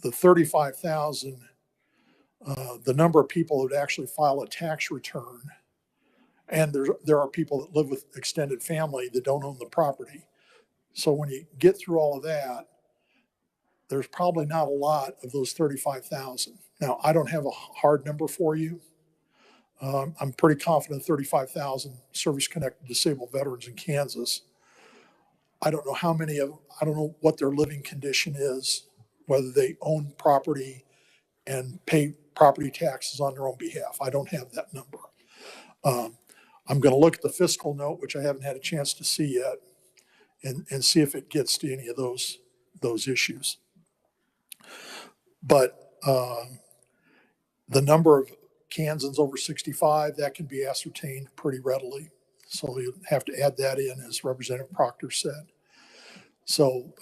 the 35,000, the number of people that actually file a tax return, and there are people that live with extended family that don't own the property. So when you get through all of that, there's probably not a lot of those 35,000. Now, I don't have a hard number for you. I'm pretty confident 35,000 service-connected disabled veterans in Kansas. I don't know how many of, I don't know what their living condition is, whether they own property and pay property taxes on their own behalf. I don't have that number. I'm going to look at the fiscal note, which I haven't had a chance to see yet, and see if it gets to any of those issues. But the number of Kansans over 65, that can be ascertained pretty readily. So you have to add that in, as Representative Proctor said. So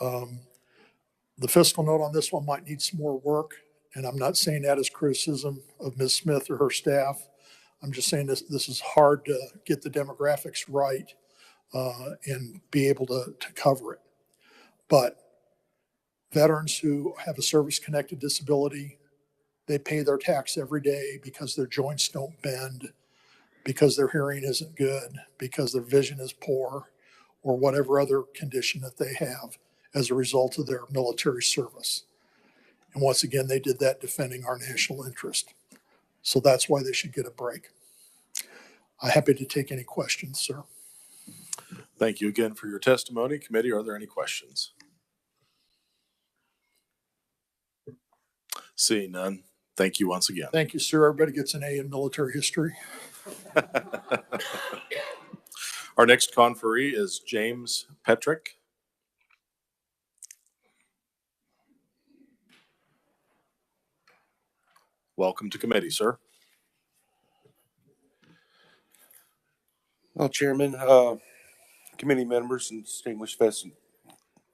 the fiscal note on this one might need some more work. And I'm not saying that as criticism of Ms. Smith or her staff. I'm just saying this is hard to get the demographics right and be able to cover it. But veterans who have a service-connected disability, they pay their tax every day because their joints don't bend, because their hearing isn't good, because their vision is poor, or whatever other condition that they have as a result of their military service. And once again, they did that defending our national interest. So that's why they should get a break. I'm happy to take any questions, sir.
Thank you again for your testimony. Committee, are there any questions? Seeing none, thank you once again.
Thank you, sir. Everybody gets an A in military history.
Our next conferee is James Petrick. Welcome to committee, sir.
Well, Chairman, committee members, and distinguished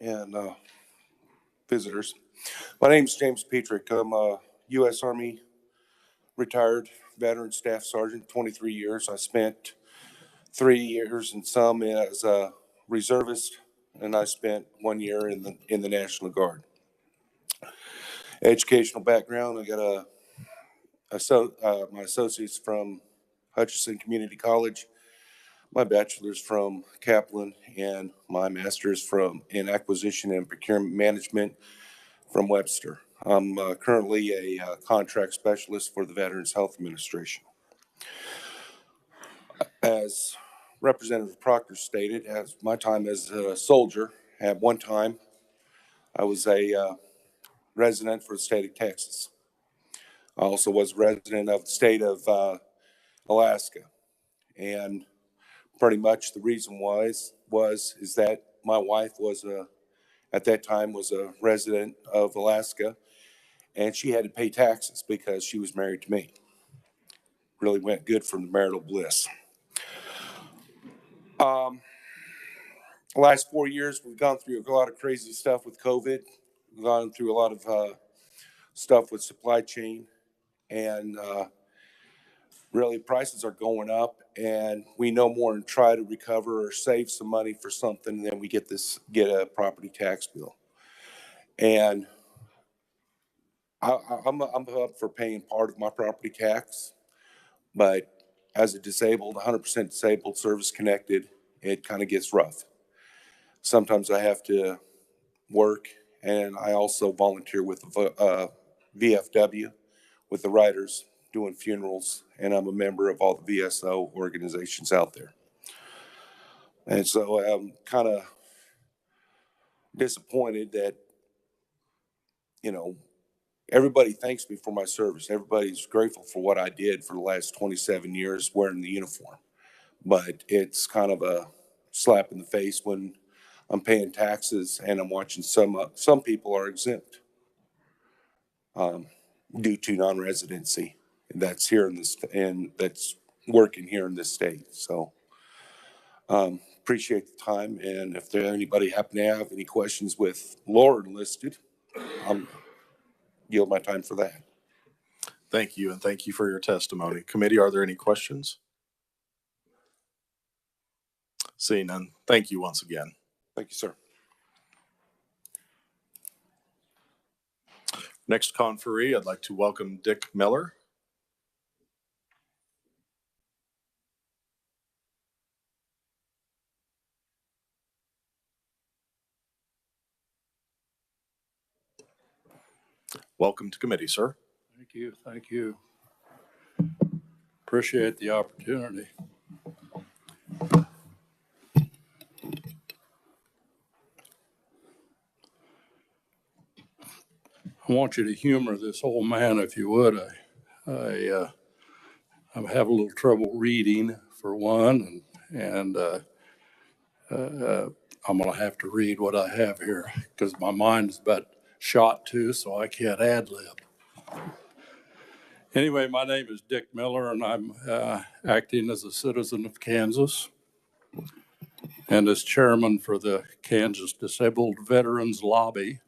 and visitors. My name is James Petrick. I'm a U.S. Army retired veteran staff sergeant, 23 years. I spent 3 years and some as a reservist, and I spent 1 year in the National Guard. Educational background, I got my associate's from Hutchinson Community College, my bachelor's from Kaplan, and my master's in acquisition and procurement management from Webster. I'm currently a contract specialist for the Veterans Health Administration. As Representative Proctor stated, as my time as a soldier, at one time, I was a resident for the state of Texas. I also was a resident of the state of Alaska. And pretty much the reason is that my wife at that time was a resident of Alaska, and she had to pay taxes because she was married to me. Really went good from the marital bliss. The last 4 years, we've gone through a lot of crazy stuff with COVID. We've gone through a lot of stuff with supply chain, and really prices are going up, and we no more and try to recover or save some money for something than we get a property tax bill. And I'm up for paying part of my property tax, but as a disabled, 100% disabled, service connected, it kind of gets rough. Sometimes I have to work, and I also volunteer with VFW, with the writers doing funerals, and I'm a member of all the VSO organizations out there. And so I'm kind of disappointed that, everybody thanks me for my service. Everybody's grateful for what I did for the last 27 years wearing the uniform. But it's kind of a slap in the face when I'm paying taxes and I'm watching some people are exempt due to non-residency. That's here and that's working here in this state. So appreciate the time. And if anybody happen to have any questions with Laura listed, I'll yield my time for that.
Thank you, and thank you for your testimony. Committee, are there any questions? Seeing none, thank you once again.
Thank you, sir.
Next conferee, I'd like to welcome Dick Miller. Welcome to committee, sir.
Thank you. Thank you. Appreciate the opportunity. I want you to humor this old man if you would. I'm having a little trouble reading for one, and I'm going to have to read what I have here because my mind is about shot too, so I can't ad lib. Anyway, my name is Dick Miller, and I'm acting as a citizen of Kansas and as chairman for the Kansas Disabled Veterans Lobby,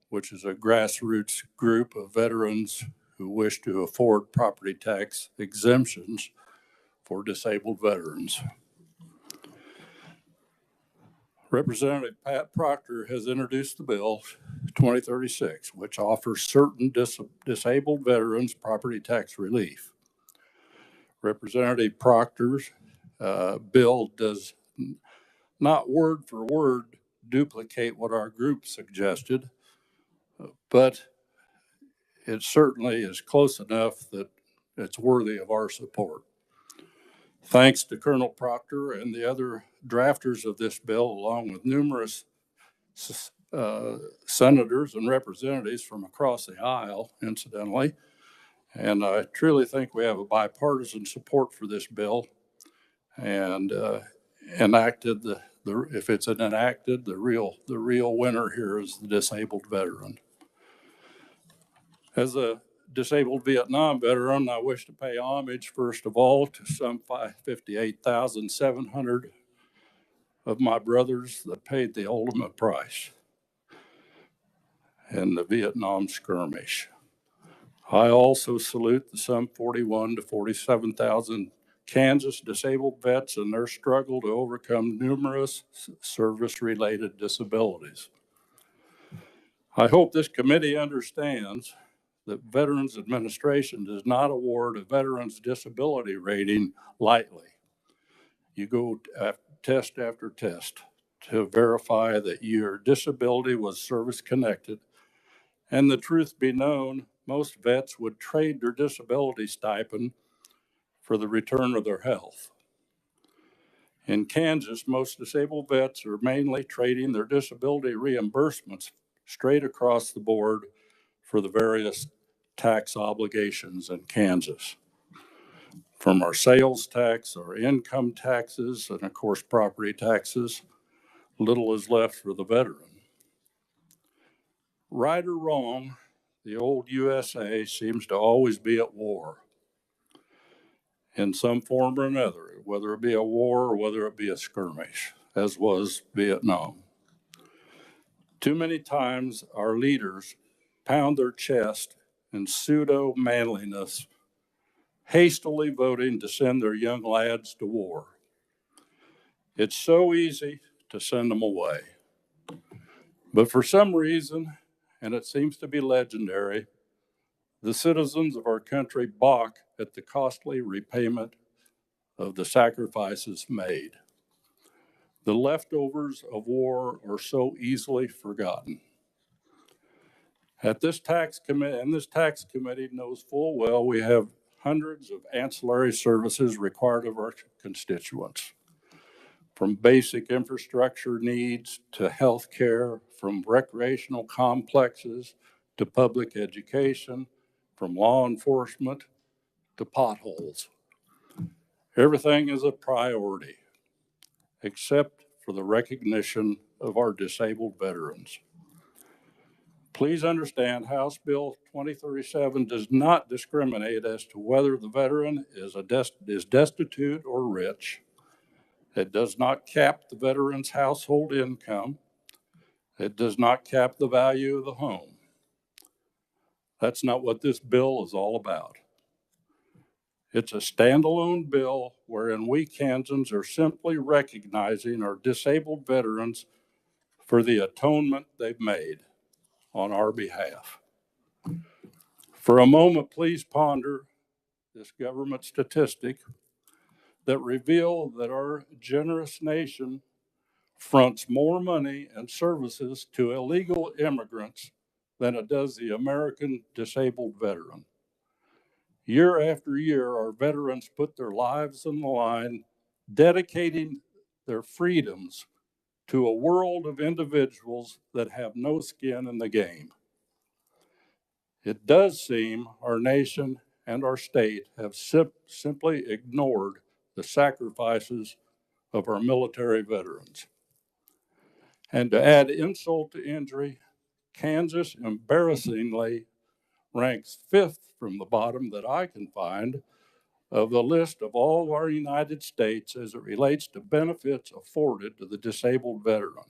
which is a grassroots group of veterans who wish to afford property tax exemptions for disabled veterans. Representative Pat Proctor has introduced the bill 2036, which offers certain disabled veterans property tax relief. Representative Proctor's bill does not word for word duplicate what our group suggested, but it certainly is close enough that it's worthy of our support. Thanks to Colonel Proctor and the other drafters of this bill, along with numerous senators and representatives from across the aisle, incidentally. And I truly think we have a bipartisan support for this bill. And enacted if it's enacted, the real winner here is the disabled veteran. As a disabled Vietnam veteran, I wish to pay homage, first of all, to some 58,700 of my brothers that paid the ultimate price in the Vietnam skirmish. I also salute the some 41 to 47,000 Kansas disabled vets and their struggle to overcome numerous service-related disabilities. I hope this committee understands that Veterans Administration does not award a veteran's disability rating lightly. You go test after test to verify that your disability was service-connected. And the truth be known, most vets would trade their disability stipend for the return of their health. In Kansas, most disabled vets are mainly trading their disability reimbursements straight across the board for the various tax obligations in Kansas. From our sales tax, our income taxes, and of course property taxes, little is left for the veteran. Right or wrong, the old USA seems to always be at war in some form or another, whether it be a war or whether it be a skirmish, as was Vietnam. Too many times our leaders pound their chest in pseudo manliness, hastily voting to send their young lads to war. It's so easy to send them away. But for some reason, and it seems to be legendary, the citizens of our country balk at the costly repayment of the sacrifices made. The leftovers of war are so easily forgotten. This tax committee knows full well we have hundreds of ancillary services required of our constituents, from basic infrastructure needs to health care, from recreational complexes to public education, from law enforcement to potholes. Everything is a priority, except for the recognition of our disabled veterans. Please understand House Bill 2037 does not discriminate as to whether the veteran is destitute or rich. It does not cap the veteran's household income. It does not cap the value of the home. That's not what this bill is all about. It's a standalone bill wherein we Kansans are simply recognizing our disabled veterans for the atonement they've made on our behalf. For a moment, please ponder this government statistic that reveals that our generous nation fronts more money and services to illegal immigrants than it does the American disabled veteran. Year after year, our veterans put their lives on the line, dedicating their freedoms to a world of individuals that have no skin in the game. It does seem our nation and our state have simply ignored the sacrifices of our military veterans. And to add insult to injury, Kansas embarrassingly ranks 5th from the bottom that I can find of the list of all of our United States as it relates to benefits afforded to the disabled veteran.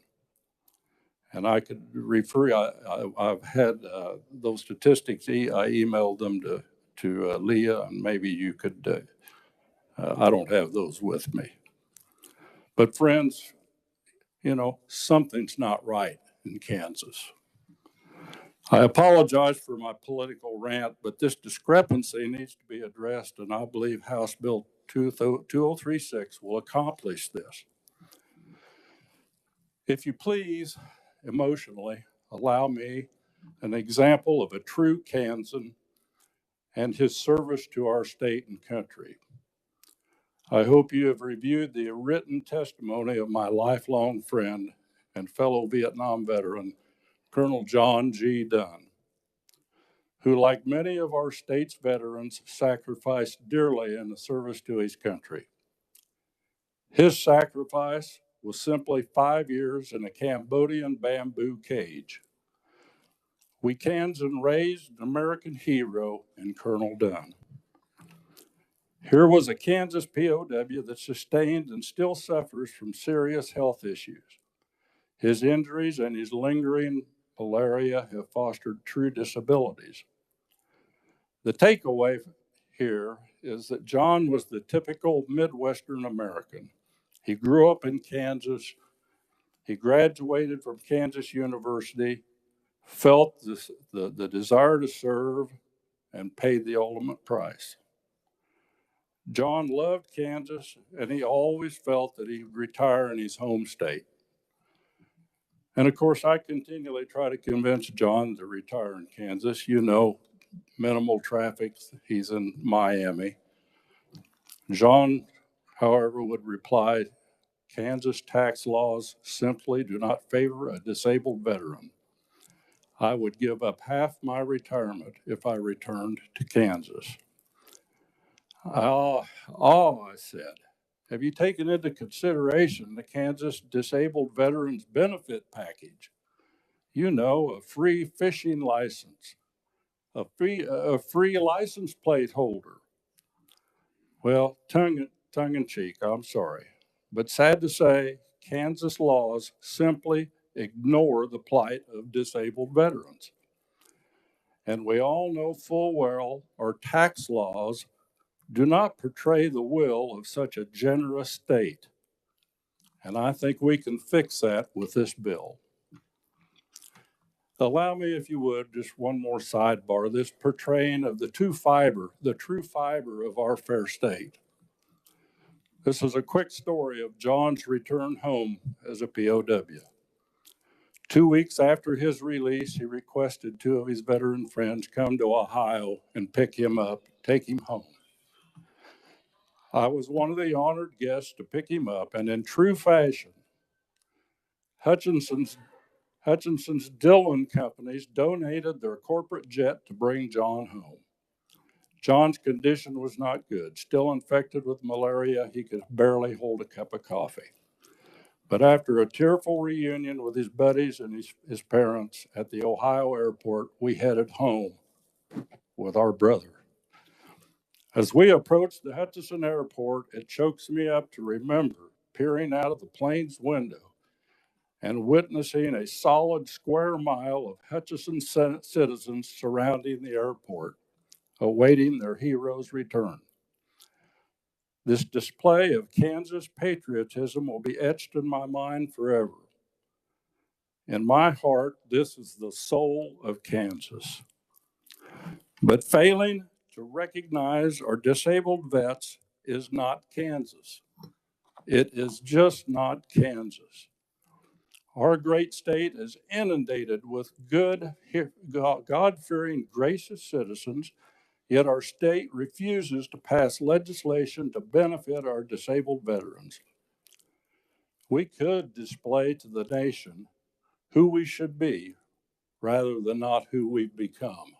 And I could refer, I've had those statistics, I emailed them to Leah, and maybe you could, I don't have those with me. But friends, you know, something's not right in Kansas. I apologize for my political rant, but this discrepancy needs to be addressed, and I believe House Bill 2036 will accomplish this. If you please, emotionally, allow me an example of a true Kansan and his service to our state and country. I hope you have reviewed the written testimony of my lifelong friend and fellow Vietnam veteran, Colonel John G. Dunn, who, like many of our state's veterans, sacrificed dearly in the service to his country. His sacrifice was simply 5 years in a Cambodian bamboo cage. We Kansan raised an American hero in Colonel Dunn. Here was a Kansas POW that sustained and still suffers from serious health issues. His injuries and his lingering malaria have fostered true disabilities. The takeaway here is that John was the typical Midwestern American. He grew up in Kansas. He graduated from Kansas University, felt the desire to serve, and paid the ultimate price. John loved Kansas, and he always felt that he would retire in his home state. And of course, I continually try to convince John to retire in Kansas. You know, minimal traffic, he's in Miami. John, however, would reply, Kansas tax laws simply do not favor a disabled veteran. I would give up half my retirement if I returned to Kansas. I said, have you taken into consideration the Kansas Disabled Veterans Benefit Package? You know, a free fishing license, a free license plate holder. Well, tongue in cheek, I'm sorry. But sad to say, Kansas laws simply ignore the plight of disabled veterans. And we all know full well our tax laws do not portray the will of such a generous state. And I think we can fix that with this bill. Allow me, if you would, just one more sidebar, this portraying of the true fiber of our fair state. This is a quick story of John's return home as a POW. 2 weeks after his release, he requested 2 of his veteran friends come to Ohio and pick him up, take him home. I was one of the honored guests to pick him up, and in true fashion, Hutchinson's Dillon companies donated their corporate jet to bring John home. John's condition was not good. Still infected with malaria, he could barely hold a cup of coffee. But after a tearful reunion with his buddies and his parents at the Ohio airport, we headed home with our brother. As we approached the Hutchinson airport, it chokes me up to remember peering out of the plane's window and witnessing a solid square mile of Hutchinson citizens surrounding the airport, awaiting their hero's return. This display of Kansas patriotism will be etched in my mind forever. In my heart, this is the soul of Kansas. But failing to recognize our disabled vets is not Kansas. It is just not Kansas. Our great state is inundated with good, God-fearing, gracious citizens, yet our state refuses to pass legislation to benefit our disabled veterans. We could display to the nation who we should be rather than not who we've become.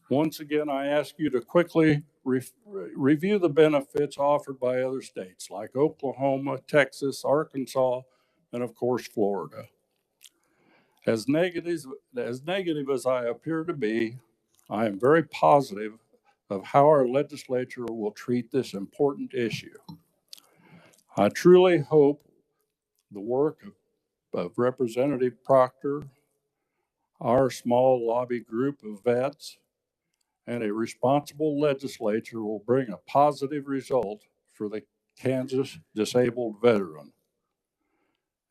Once again, I ask you to quickly review the benefits offered by other states like Oklahoma, Texas, Arkansas, and of course, Florida. As negative as I appear to be, I am very positive of how our legislature will treat this important issue. I truly hope the work of Representative Proctor, our small lobby group of vets, and a responsible legislature will bring a positive result for the Kansas disabled veteran.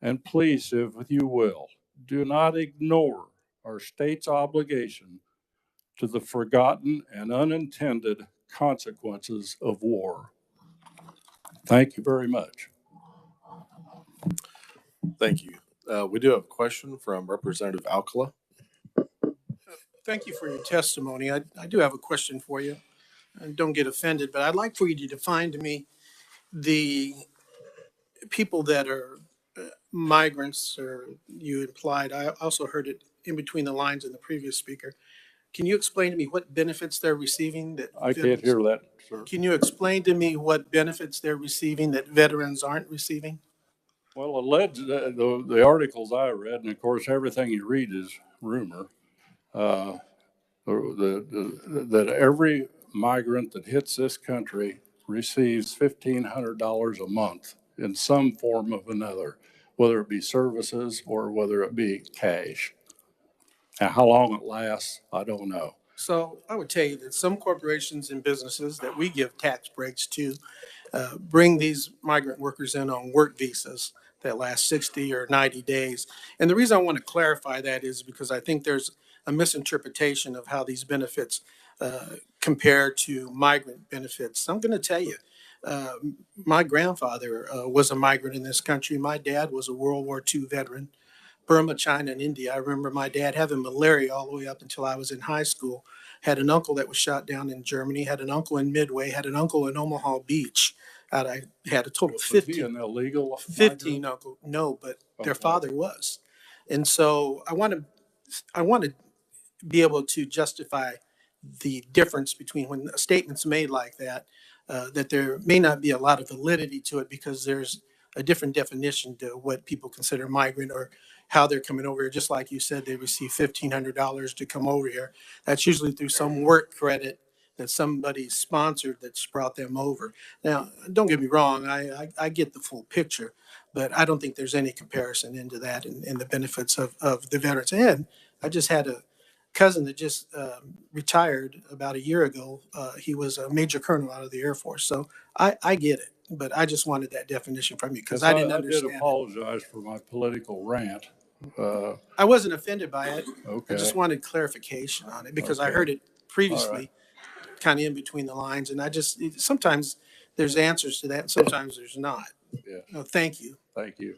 And please, if you will, do not ignore our state's obligation to the forgotten and unintended consequences of war. Thank you very much.
Thank you. We do have a question from Representative Alcala.
Thank you for your testimony. I do have a question for you. And don't get offended, but I'd like for you to define to me the people that are migrants, or you implied. I also heard it in between the lines in the previous speaker. Can you explain to me what benefits they're receiving that
I can't hear that, sir.
Can you explain to me what benefits they're receiving that veterans aren't receiving?
Well, alleged, the articles I read, and of course, everything you read is rumor, that every migrant that hits this country receives $1,500 a month in some form of another, whether it be services or whether it be cash. And how long it lasts, I don't know.
So I would tell you that some corporations and businesses that we give tax breaks to bring these migrant workers in on work visas that last 60 or 90 days. And the reason I want to clarify that is because I think there's a misinterpretation of how these benefits compare to migrant benefits. I'm going to tell you, my grandfather was a migrant in this country. My dad was a World War II veteran. Burma, China, and India. I remember my dad having malaria all the way up until I was in high school. Had an uncle that was shot down in Germany, had an uncle in Midway, had an uncle in Omaha Beach. I had a total of 15.
Was he an illegal
15 uncle. No, but their father was. And so I want to be able to justify the difference between when a statement's made like that, that there may not be a lot of validity to it because there's a different definition to what people consider migrant or how they're coming over here. Just like you said, they receive $1,500 to come over here. That's usually through some work credit that somebody sponsored that's brought them over. Now, don't get me wrong, I get the full picture, but I don't think there's any comparison into that and the benefits of the veterans. And I just had a cousin that just retired about a year ago. He was a major colonel out of the Air Force. So I get it, but I just wanted that definition from you because I didn't understand.
I did apologize for my political rant.
I wasn't offended by it.
Okay.
I just wanted clarification on it because I heard it previously, kind of in between the lines. And sometimes there's answers to that and sometimes there's not.
Yeah.
No, thank you.
Thank you.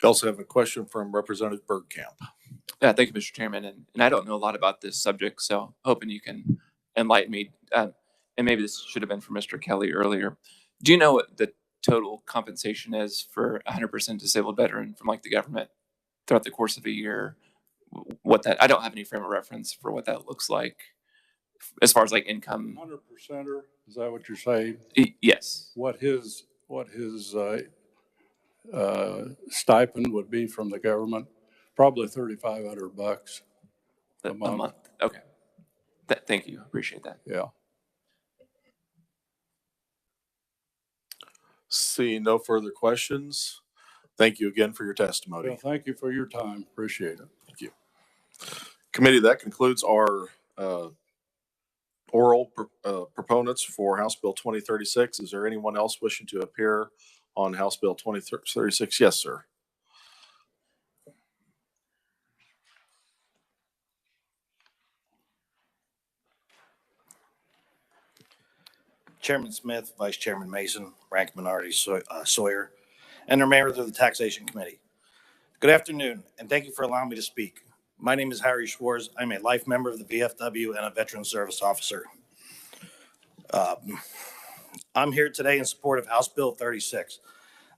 We also have a question from Representative Bergkamp.
Yeah, thank you, Mr. Chairman. And I don't know a lot about this subject, so hoping you can enlighten me. And maybe this should have been for Mr. Kelly earlier. Do you know what the total compensation is for a 100% disabled veteran from like the government throughout the course of a year? I don't have any frame of reference for what that looks like as far as like income.
100%er, is that what you're saying?
Yes.
What his stipend would be from the government? Probably $3,500 a month.
Okay. Thank you. Appreciate that.
Yeah.
See no further questions. Thank you again for your testimony.
Well, thank you for your time. Appreciate it.
Thank you. Committee, that concludes our oral proponents for House Bill 2036. Is there anyone else wishing to appear on House Bill 2036? Yes, sir.
Chairman Smith, Vice Chairman Mason, Ranking Minority Sawyer, and the members of the Taxation Committee. Good afternoon, and thank you for allowing me to speak. My name is Harry Schwartz. I'm a life member of the VFW and a veteran service officer. I'm here today in support of House Bill 36.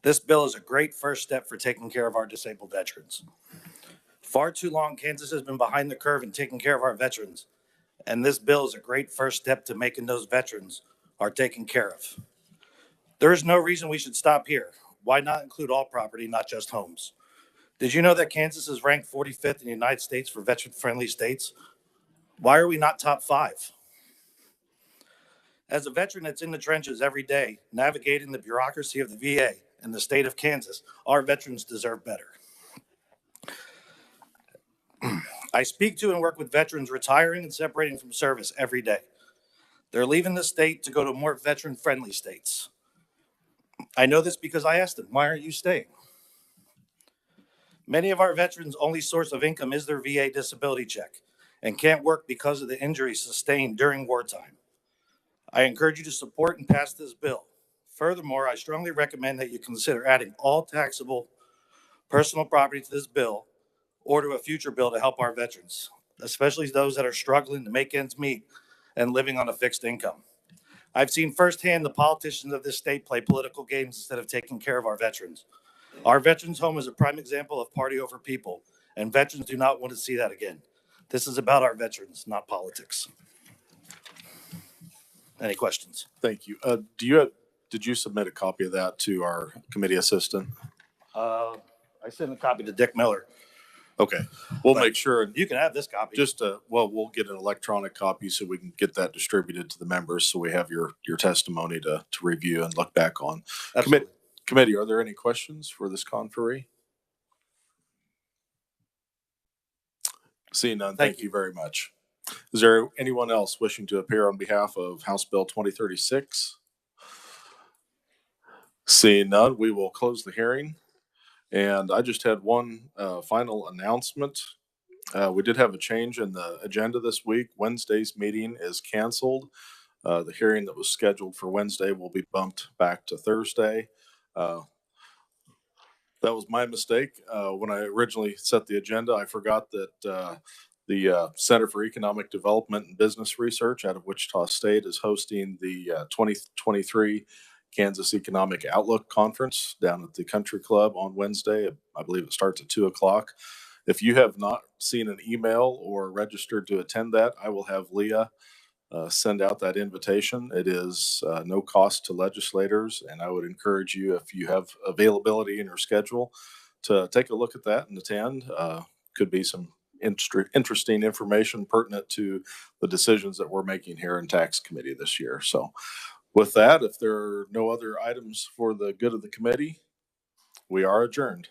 This bill is a great first step for taking care of our disabled veterans. Far too long, Kansas has been behind the curve in taking care of our veterans, And this bill is a great first step to making those veterans are taken care of. There is no reason we should stop here. Why not include all property, not just homes? Did you know that Kansas is ranked 45th in the United States for veteran-friendly states? Why are we not top 5? As a veteran that's in the trenches every day, navigating the bureaucracy of the VA and the state of Kansas, our veterans deserve better. I speak to and work with veterans retiring and separating from service every day. They're leaving the state to go to more veteran-friendly states. I know this because I asked them, why aren't you staying? Many of our veterans' only source of income is their VA disability check and can't work because of the injuries sustained during wartime. I encourage you to support and pass this bill. Furthermore, I strongly recommend that you consider adding all taxable personal property to this bill or to a future bill to help our veterans, especially those that are struggling to make ends meet and living on a fixed income. I've seen firsthand the politicians of this state play political games instead of taking care of our veterans. Our veterans home is a prime example of party over people, and veterans do not want to see that again. This is about our veterans, not politics. Any questions?
Thank you. Did you submit a copy of that to our committee assistant?
I sent a copy to Dick Miller.
Okay, we'll
But
make sure.
you can have this copy.
We'll get an electronic copy so we can get that distributed to the members, so we have your testimony to review and look back on. Committee, are there any questions for this conferee? Seeing none, thank you very much. Is there anyone else wishing to appear on behalf of House Bill 2036? Seeing none, we will close the hearing. And I just had one final announcement. We did have a change in the agenda this week. Wednesday's meeting is canceled. The hearing that was scheduled for Wednesday will be bumped back to Thursday. That was my mistake. When I originally set the agenda, I forgot that the Center for Economic Development and Business Research out of Wichita State is hosting the 2023 Kansas Economic Outlook Conference down at the Country Club on Wednesday. I believe it starts at 2:00. If you have not seen an email or registered to attend that, I will have Leah send out that invitation. It is no cost to legislators, and I would encourage you, if you have availability in your schedule, to take a look at that and attend. Could be some interesting information pertinent to the decisions that we're making here in Tax Committee this year. So with that, if there are no other items for the good of the committee, we are adjourned.